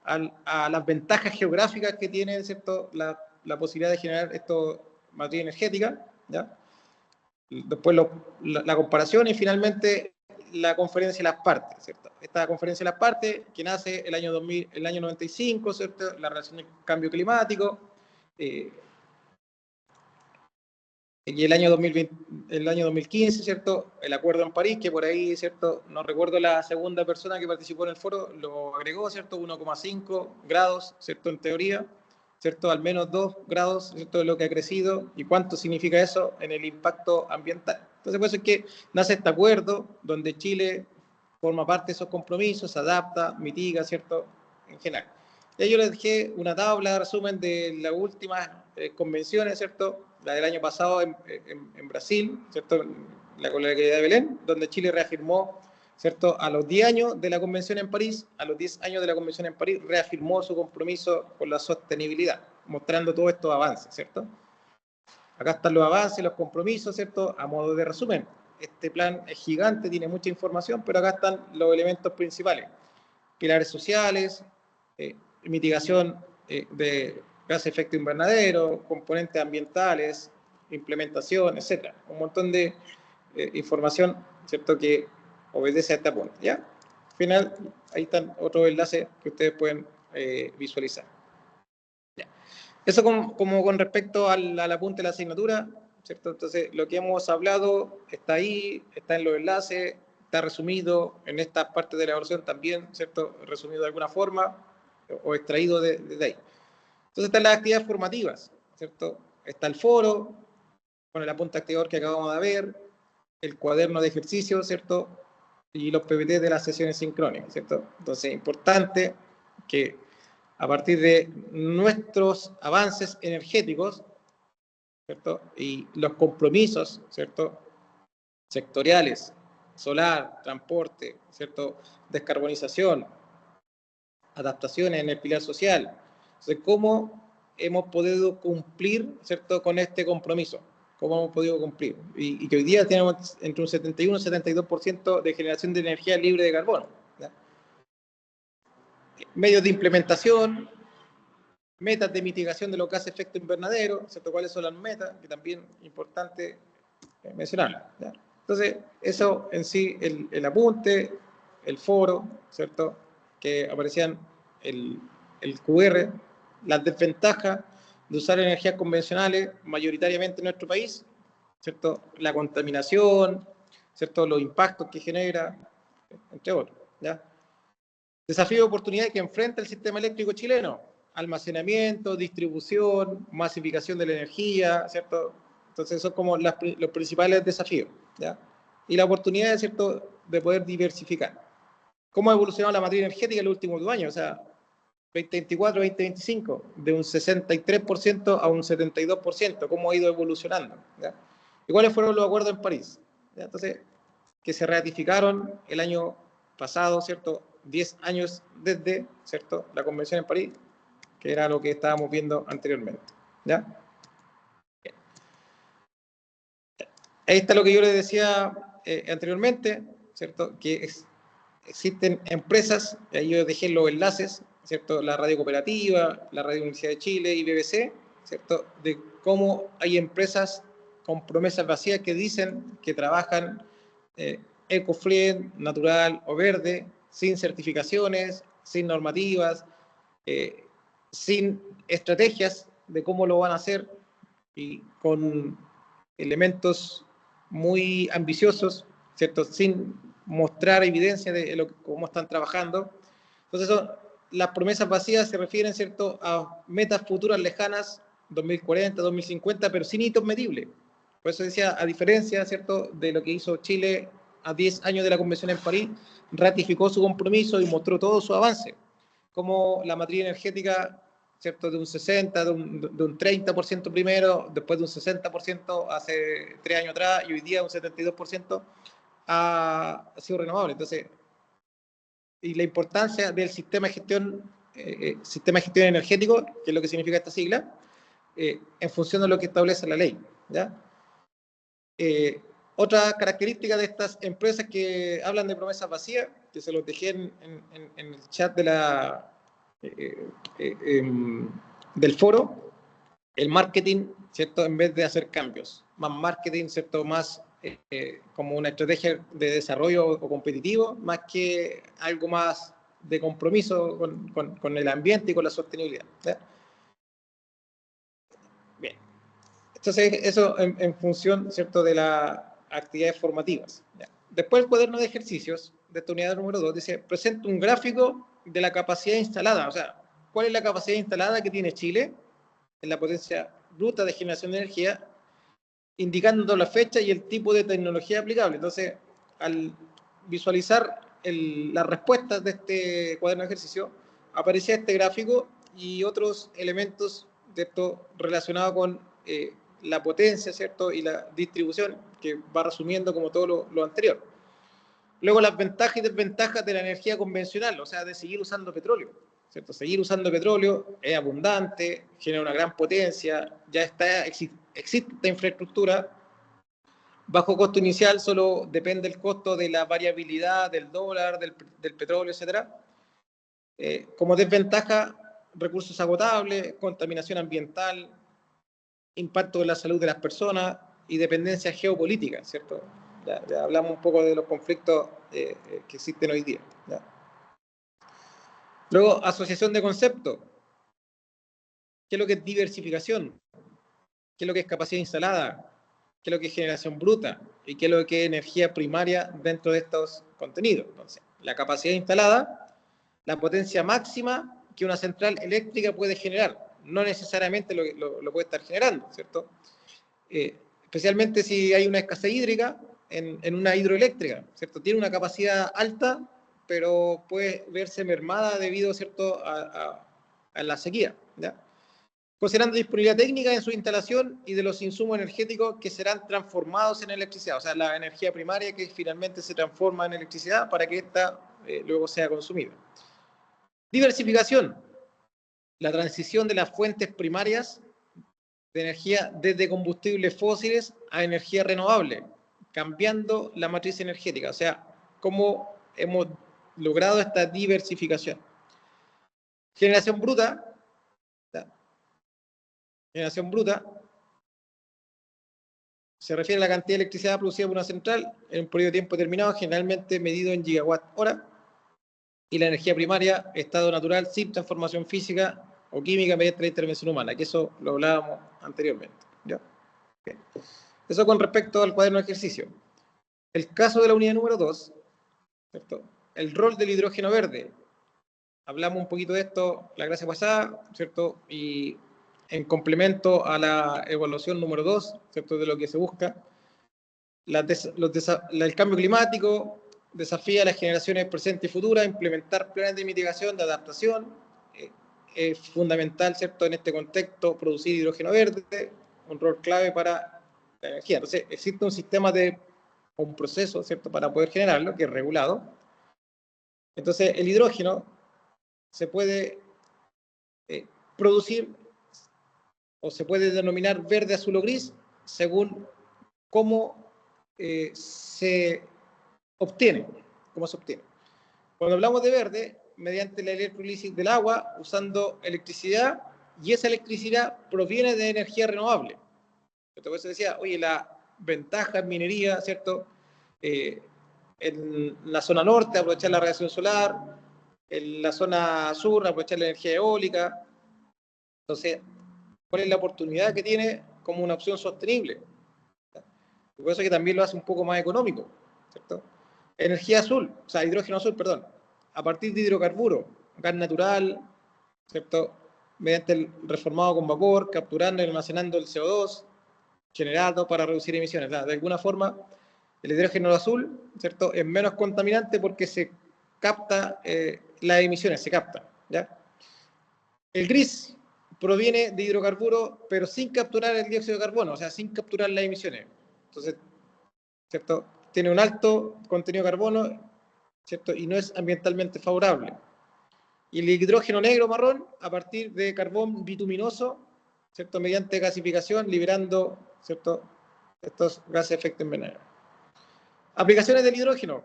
a las ventajas geográficas que tiene, ¿cierto?, la posibilidad de generar esto materia energética, ¿ya? Después la comparación y finalmente la conferencia de las partes, ¿cierto? Esta conferencia de las partes que nace el año 2000, el año 95, ¿cierto?, la relación del cambio climático, y el año 2015, ¿cierto?, el acuerdo en París, que por ahí, ¿cierto?, no recuerdo la segunda persona que participó en el foro, lo agregó, ¿cierto?, 1,5 grados, ¿cierto?, en teoría, ¿cierto? Al menos 2 grados, ¿cierto? De lo que ha crecido y cuánto significa eso en el impacto ambiental. Entonces, por eso es que nace este acuerdo donde Chile forma parte de esos compromisos, se adapta, mitiga, ¿cierto? En general. Y ahí yo les dejé una tabla de resumen de las últimas convenciones, ¿cierto? La del año pasado en Brasil, ¿cierto? La Colaborativa de Belén, donde Chile reafirmó, ¿cierto? A los 10 años de la convención en París, a los 10 años de la convención en París, reafirmó su compromiso con la sostenibilidad, mostrando todos estos avances, ¿cierto? Acá están los avances, los compromisos, ¿cierto? A modo de resumen. Este plan es gigante, tiene mucha información, pero acá están los elementos principales. Pilares sociales, mitigación de gases de efecto invernadero, componentes ambientales, implementación, etc. Un montón de información, ¿cierto?, que obedece a este punto, ¿ya? Al final, ahí están otros enlaces que ustedes pueden visualizar. ¿Ya? Eso como con respecto al apunte de la asignatura, ¿cierto? Entonces, lo que hemos hablado está ahí, está en los enlaces, está resumido en esta parte de la evaluación también, ¿cierto? Resumido de alguna forma o extraído de ahí. Entonces, están las actividades formativas, ¿cierto? Está el foro, con el apunte activador que acabamos de ver, el cuaderno de ejercicio, ¿cierto? Y los PPT de las sesiones sincrónicas, ¿cierto? Entonces, es importante que a partir de nuestros avances energéticos, ¿cierto? Y los compromisos, ¿cierto? Sectoriales, solar, transporte, ¿cierto? Descarbonización, adaptaciones en el pilar social. Entonces, ¿cómo hemos podido cumplir, ¿cierto?, con este compromiso? ¿Cómo hemos podido cumplir? Y que hoy día tenemos entre un 71 y un 72% de generación de energía libre de carbono, ¿ya? Medios de implementación, metas de mitigación de los gases de efecto invernadero, ¿cierto? ¿Cuáles son las metas? Que también es importante mencionarlas, ¿ya? Entonces, eso en sí, el apunte, el foro, ¿cierto?, que aparecían el QR, las desventajas de usar energías convencionales mayoritariamente en nuestro país, ¿cierto?, la contaminación, ¿cierto?, los impactos que genera, entre otros, ¿ya? Desafío de oportunidad que enfrenta el sistema eléctrico chileno: almacenamiento, distribución, masificación de la energía, ¿cierto? Entonces son como los principales desafíos, ¿ya? Y la oportunidad, ¿cierto?, de poder diversificar. ¿Cómo ha evolucionado la materia energética en los últimos 2 años? O sea, 2024, 2025, de un 63% a un 72%, ¿cómo ha ido evolucionando? ¿Ya? ¿Y cuáles fueron los acuerdos en París? ¿Ya? Entonces, que se ratificaron el año pasado, ¿cierto? 10 años desde, ¿cierto?, la convención en París, que era lo que estábamos viendo anteriormente, ¿ya? Ahí está lo que yo les decía anteriormente, ¿cierto?, que existen empresas, ahí yo dejé los enlaces, ¿cierto?, la Radio Cooperativa, la Radio Universidad de Chile y BBC, ¿cierto?, de cómo hay empresas con promesas vacías que dicen que trabajan eco-friendly, natural o verde, sin certificaciones, sin normativas, sin estrategias de cómo lo van a hacer y con elementos muy ambiciosos, ¿cierto?, sin mostrar evidencia de cómo están trabajando. Entonces, las promesas vacías se refieren, ¿cierto?, a metas futuras lejanas, 2040, 2050, pero sin hitos medibles. Por eso decía, a diferencia, ¿cierto?, de lo que hizo Chile a 10 años de la Convención en París, ratificó su compromiso y mostró todo su avance, como la matriz energética, ¿cierto?, de un 60, de un 30% primero, después de un 60% hace 3 años atrás, y hoy día un 72% ha sido renovable. Entonces, y la importancia del sistema de gestión energético, que es lo que significa esta sigla, en función de lo que establece la ley, ¿ya? Otra característica de estas empresas que hablan de promesas vacías, que se los dejé en el chat de del foro, el marketing, ¿cierto?, en vez de hacer cambios, más marketing, ¿cierto?, más como una estrategia de desarrollo o competitivo, más que algo más de compromiso con el ambiente y con la sostenibilidad, ¿ya? Bien. Entonces, eso en función, ¿cierto?, de las actividades formativas, ¿ya? Después, el cuaderno de ejercicios de esta unidad número 2 dice: presenta un gráfico de la capacidad instalada. O sea, ¿cuál es la capacidad instalada que tiene Chile? en la potencia bruta de generación de energía, indicando la fecha y el tipo de tecnología aplicable. Entonces, al visualizar las respuestas de este cuaderno de ejercicio, aparecía este gráfico y otros elementos de esto relacionados con la potencia, ¿cierto? Y la distribución, que va resumiendo como todo lo anterior. Luego, las ventajas y desventajas de la energía convencional, o sea, de seguir usando petróleo, ¿cierto? Seguir usando petróleo es abundante, genera una gran potencia, ya existe esta infraestructura. Bajo costo inicial, solo depende el costo de la variabilidad del dólar, del petróleo, etc. Como desventaja, recursos agotables, contaminación ambiental, impacto en la salud de las personas y dependencia geopolítica, ¿cierto? Ya hablamos un poco de los conflictos que existen hoy día, ¿ya? Luego, asociación de conceptos. ¿Qué es lo que es diversificación? ¿Qué es lo que es capacidad instalada? ¿Qué es lo que es generación bruta? ¿Y qué es lo que es energía primaria dentro de estos contenidos? Entonces, la capacidad instalada, la potencia máxima que una central eléctrica puede generar. No necesariamente lo puede estar generando, ¿cierto? Especialmente si hay una escasez hídrica en una hidroeléctrica, ¿cierto? Tiene una capacidad alta, pero puede verse mermada debido, ¿cierto?, a la sequía, ¿ya? Considerando disponibilidad técnica en su instalación y de los insumos energéticos que serán transformados en electricidad, o sea, la energía primaria que finalmente se transforma en electricidad para que ésta luego sea consumida. Diversificación, la transición de las fuentes primarias de energía desde combustibles fósiles a energía renovable, cambiando la matriz energética, o sea, cómo hemos logrado esta diversificación. Generación bruta. Generación bruta se refiere a la cantidad de electricidad producida por una central en un periodo de tiempo determinado, generalmente medido en gigawatt-hora, y la energía primaria, estado natural sin transformación física o química mediante la intervención humana, que eso lo hablábamos anteriormente, ¿ya? Bien. Eso con respecto al cuaderno de ejercicio. El caso de la unidad número 2, ¿cierto? El rol del hidrógeno verde. Hablamos un poquito de esto la clase pasada, ¿cierto? Y en complemento a la evaluación número 2, ¿cierto?, de lo que se busca, el cambio climático desafía a las generaciones presentes y futuras a implementar planes de mitigación, de adaptación. Es fundamental, ¿cierto?, en este contexto, producir hidrógeno verde, un rol clave para la energía. Entonces, existe un sistema un proceso, ¿cierto?, para poder generarlo, que es regulado. Entonces, el hidrógeno se puede producir o se puede denominar verde, azul o gris según cómo se obtiene. Cuando hablamos de verde, mediante la electrólisis del agua, usando electricidad, y esa electricidad proviene de energía renovable. Por eso decía, oye, la ventaja en minería, ¿cierto? En la zona norte, aprovechar la radiación solar, en la zona sur, aprovechar la energía eólica. Entonces, ¿cuál es la oportunidad que tiene como una opción sostenible? Por eso que también lo hace un poco más económico, ¿cierto? Energía azul, o sea, hidrógeno azul, perdón, a partir de hidrocarburos, gas natural, ¿cierto?, mediante el reformado con vapor, capturando y almacenando el CO2, generado para reducir emisiones. De alguna forma, el hidrógeno azul, ¿cierto?, es menos contaminante porque se capta las emisiones, se captan, ¿ya? El gris proviene de hidrocarburos, pero sin capturar el dióxido de carbono, o sea, sin capturar las emisiones. Entonces, ¿cierto?, tiene un alto contenido de carbono, ¿cierto?, y no es ambientalmente favorable. Y el hidrógeno negro marrón, a partir de carbón bituminoso, ¿cierto?, mediante gasificación, liberando, ¿cierto?, estos gases de efecto invernadero. Aplicaciones del hidrógeno: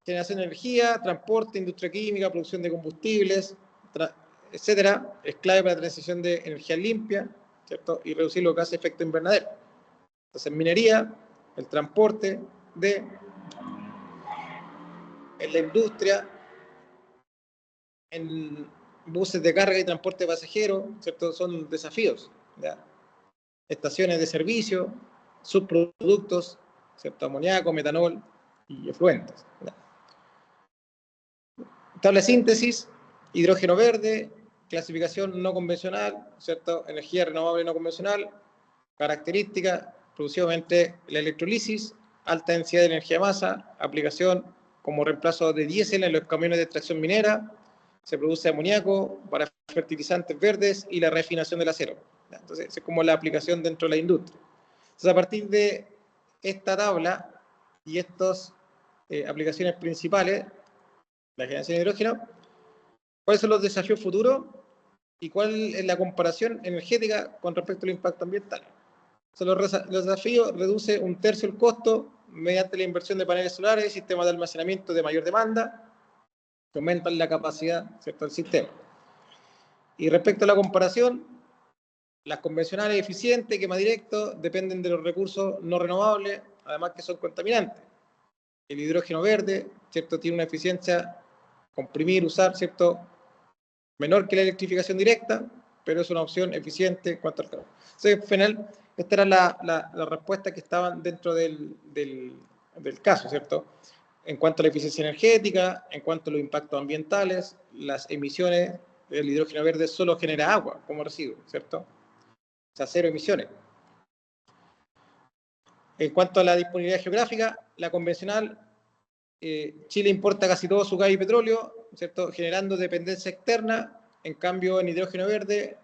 generación de energía, transporte, industria química, producción de combustibles, etcétera. Es clave para la transición de energía limpia, ¿cierto?, y reducir los gases de efecto invernadero. Entonces, minería, el transporte, en la industria, en buses de carga y transporte de pasajeros, ¿cierto?, son desafíos, ¿ya? Estaciones de servicio, subproductos, ¿cierto?, amoníaco, metanol y efluentes, ¿ya? Tabla de síntesis: hidrógeno verde, clasificación no convencional, ¿cierto? Energía renovable no convencional, característica, productivamente la electrolisis, alta densidad de energía de masa, aplicación como reemplazo de diésel en los camiones de extracción minera, se produce amoníaco para fertilizantes verdes y la refinación del acero. Entonces, es como la aplicación dentro de la industria. Entonces, a partir de esta tabla y estas aplicaciones principales, la generación de hidrógeno, ¿cuáles son los desafíos futuros y cuál es la comparación energética con respecto al impacto ambiental? Los desafíos: reduce un tercio el costo mediante la inversión de paneles solares y sistemas de almacenamiento de mayor demanda que aumentan la capacidad, ¿cierto?, del sistema. Y respecto a la comparación, las convencionales eficientes, quema directo, dependen de los recursos no renovables, además que son contaminantes. El hidrógeno verde, ¿cierto?, tiene una eficiencia, comprimir, usar, ¿cierto?, menor que la electrificación directa, pero es una opción eficiente en cuanto al carbono. Entonces, al final, esta era la respuesta que estaban dentro del caso, ¿cierto? En cuanto a la eficiencia energética, en cuanto a los impactos ambientales, las emisiones, el hidrógeno verde solo genera agua como residuo, ¿cierto? O sea, cero emisiones. En cuanto a la disponibilidad geográfica, la convencional, Chile importa casi todo su gas y petróleo, ¿cierto?, generando dependencia externa. En cambio, en hidrógeno verde,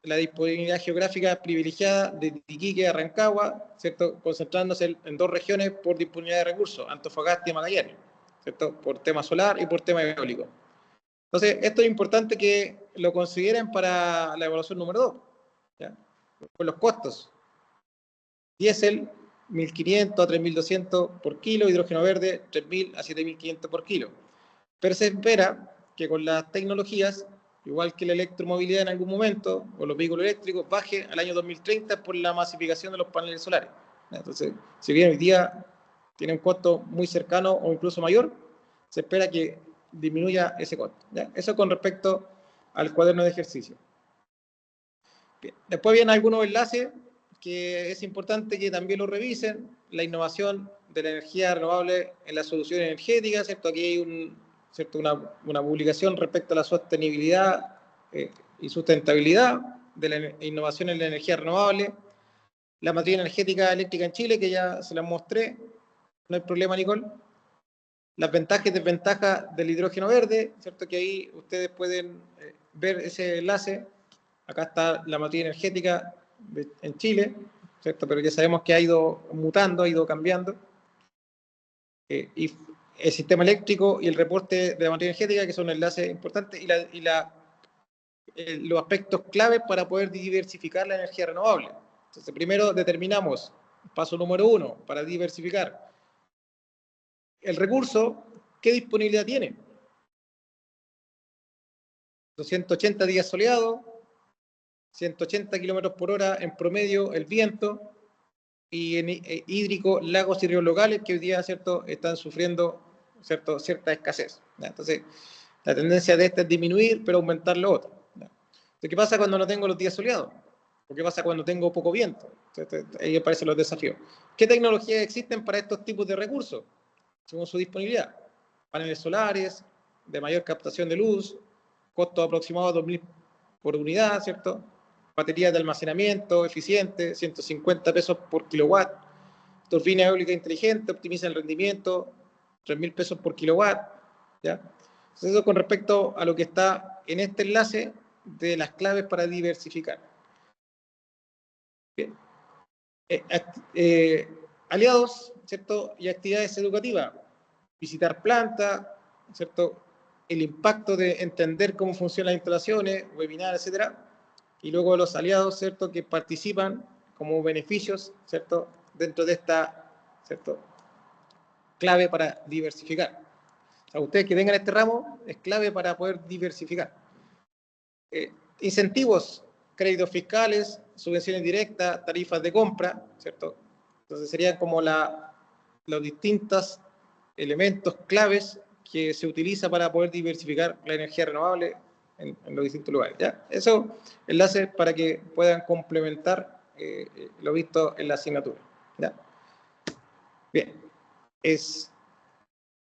la disponibilidad geográfica privilegiada de Iquique a Rancagua, ¿cierto?, concentrándose en dos regiones por disponibilidad de recursos, Antofagasta y Magallanes, ¿cierto?, por tema solar y por tema eólico. Entonces, esto es importante que lo consideren para la evaluación número 2, ¿ya? Con los costos. Diésel, 1.500 a 3.200 por kilo, hidrógeno verde, 3.000 a 7.500 por kilo. Pero se espera que con las tecnologías, igual que la electromovilidad en algún momento, o los vehículos eléctricos, baje al año 2030 por la masificación de los paneles solares. Entonces, si bien hoy día tiene un costo muy cercano o incluso mayor, se espera que disminuya ese costo, ¿ya? Eso con respecto al cuaderno de ejercicio. Bien. Después vienen algunos enlaces que es importante que también lo revisen: la innovación de la energía renovable en la solución energética, ¿cierto? Aquí hay ¿cierto?, una publicación respecto a la sostenibilidad y sustentabilidad de la innovación en la energía renovable. La matriz energética eléctrica en Chile, que ya se la mostré, no hay problema, Nicole. Las ventajas y desventajas del hidrógeno verde, ¿cierto?, que ahí ustedes pueden ver ese enlace. Acá está la matriz energética en Chile, ¿cierto?, pero ya sabemos que ha ido mutando, ha ido cambiando. Y el sistema eléctrico y el reporte de la matriz energética, que son enlaces importantes, y los aspectos claves para poder diversificar la energía renovable. Entonces, primero determinamos, paso número 1, para diversificar el recurso, ¿qué disponibilidad tiene? 280 días soleados, 180 kilómetros por hora en promedio el viento, y en hídrico, lagos y ríos locales que hoy día, ¿cierto?, están sufriendo, ¿cierto?, cierta escasez, ¿ya? Entonces, la tendencia de esta es disminuir, pero aumentar lo otro, ¿ya? Entonces, ¿qué pasa cuando no tengo los días soleados? ¿O qué pasa cuando tengo poco viento? Entonces, ahí aparecen los desafíos. ¿Qué tecnologías existen para estos tipos de recursos, según su disponibilidad? Paneles solares, de mayor captación de luz, costo aproximado de 2.000 por unidad, ¿cierto? Baterías de almacenamiento eficiente, 150 pesos por kilowatt. Turbina eólica inteligente, optimiza el rendimiento, 3.000 pesos por kilowatt, ¿ya? Entonces, eso con respecto a lo que está en este enlace de las claves para diversificar. Bien. Aliados, ¿cierto?, y actividades educativas. Visitar plantas, ¿cierto?, el impacto de entender cómo funcionan las instalaciones, webinars, etcétera. Y luego los aliados, ¿cierto?, que participan como beneficios, ¿cierto?, dentro de esta, ¿cierto?, clave para diversificar. O sea, ustedes que tengan este ramo es clave para poder diversificar. Incentivos, créditos fiscales, subvenciones directas, tarifas de compra, ¿cierto? Entonces serían como los distintos elementos claves que se utiliza para poder diversificar la energía renovable en los distintos lugares, ¿ya? Eso, enlaces para que puedan complementar lo visto en la asignatura, ¿ya? Bien, es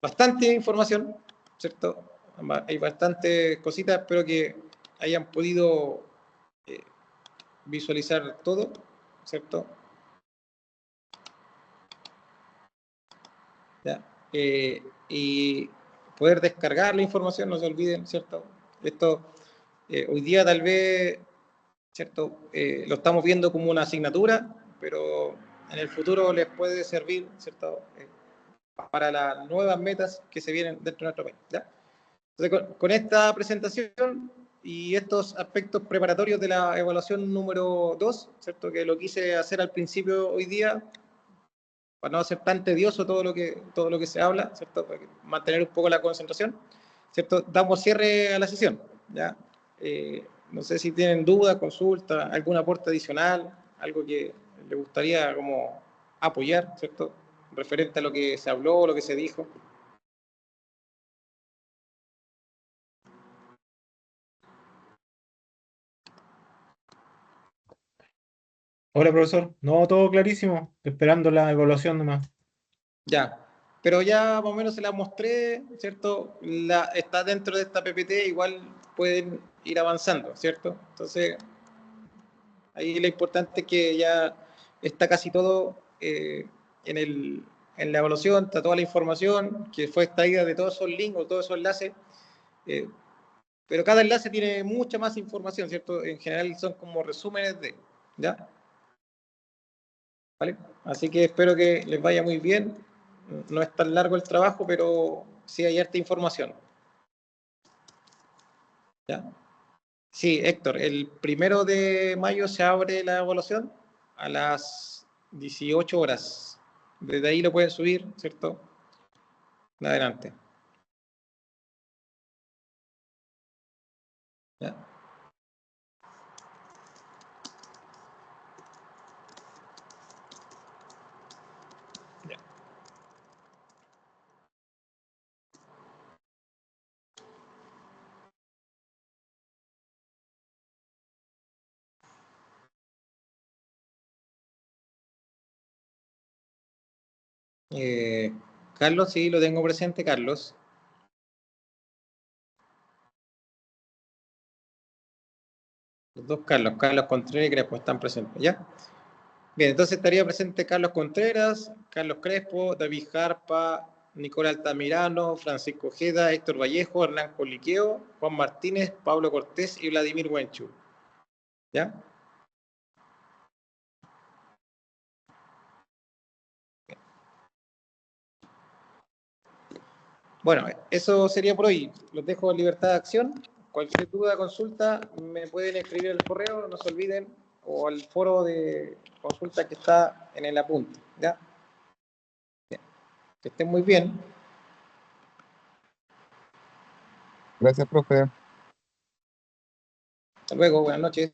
bastante información, ¿cierto? Hay bastantes cositas, espero que hayan podido visualizar todo, ¿cierto? ¿Ya? Y poder descargar la información, no se olviden, ¿cierto? Esto hoy día tal vez, ¿cierto? Lo estamos viendo como una asignatura, pero en el futuro les puede servir, ¿cierto? Para las nuevas metas que se vienen dentro de nuestro país, ¿ya? Entonces, con esta presentación y estos aspectos preparatorios de la evaluación número 2, ¿cierto? Que lo quise hacer al principio hoy día, para no hacer tan tedioso todo lo que se habla, ¿cierto? Para mantener un poco la concentración, ¿cierto? Damos cierre a la sesión, ¿ya? No sé si tienen dudas, consultas, algún aporte adicional, algo que les gustaría como apoyar, ¿cierto? Referente a lo que se habló, lo que se dijo. Hola, profesor. No, todo clarísimo. Esperando la evaluación nomás. Ya, pero ya más o menos se la mostré, ¿cierto? Está dentro de esta PPT, igual pueden ir avanzando, ¿cierto? Entonces, ahí lo importante es que ya está casi todo en la evaluación, está toda la información que fue extraída de todos esos links o todos esos enlaces, eh, pero cada enlace tiene mucha más información, ¿cierto? En general son como resúmenes de, ¿ya? ¿Vale? Así que espero que les vaya muy bien. No es tan largo el trabajo, pero sí hay harta información. ¿Ya? Sí, Héctor, el 1 de mayo se abre la evaluación a las 18 horas. Desde ahí lo pueden subir, ¿cierto? Adelante. ¿Ya? Ya. Carlos, sí, lo tengo presente, Carlos. Los dos Carlos, Carlos Contreras y Crespo están presentes, ¿ya? Bien, entonces estaría presente Carlos Contreras, Carlos Crespo, David Jarpa, Nicolás Altamirano, Francisco Ojeda, Héctor Vallejo, Hernán Coliqueo, Juan Martínez, Pablo Cortés y Vladimir Huenchu. ¿Ya? Bueno, eso sería por hoy. Los dejo en libertad de acción. Cualquier duda, consulta, me pueden escribir al correo, no se olviden, o al foro de consulta que está en el apunte. ¿Ya? Bien. Que estén muy bien. Gracias, profe. Hasta luego, buenas noches.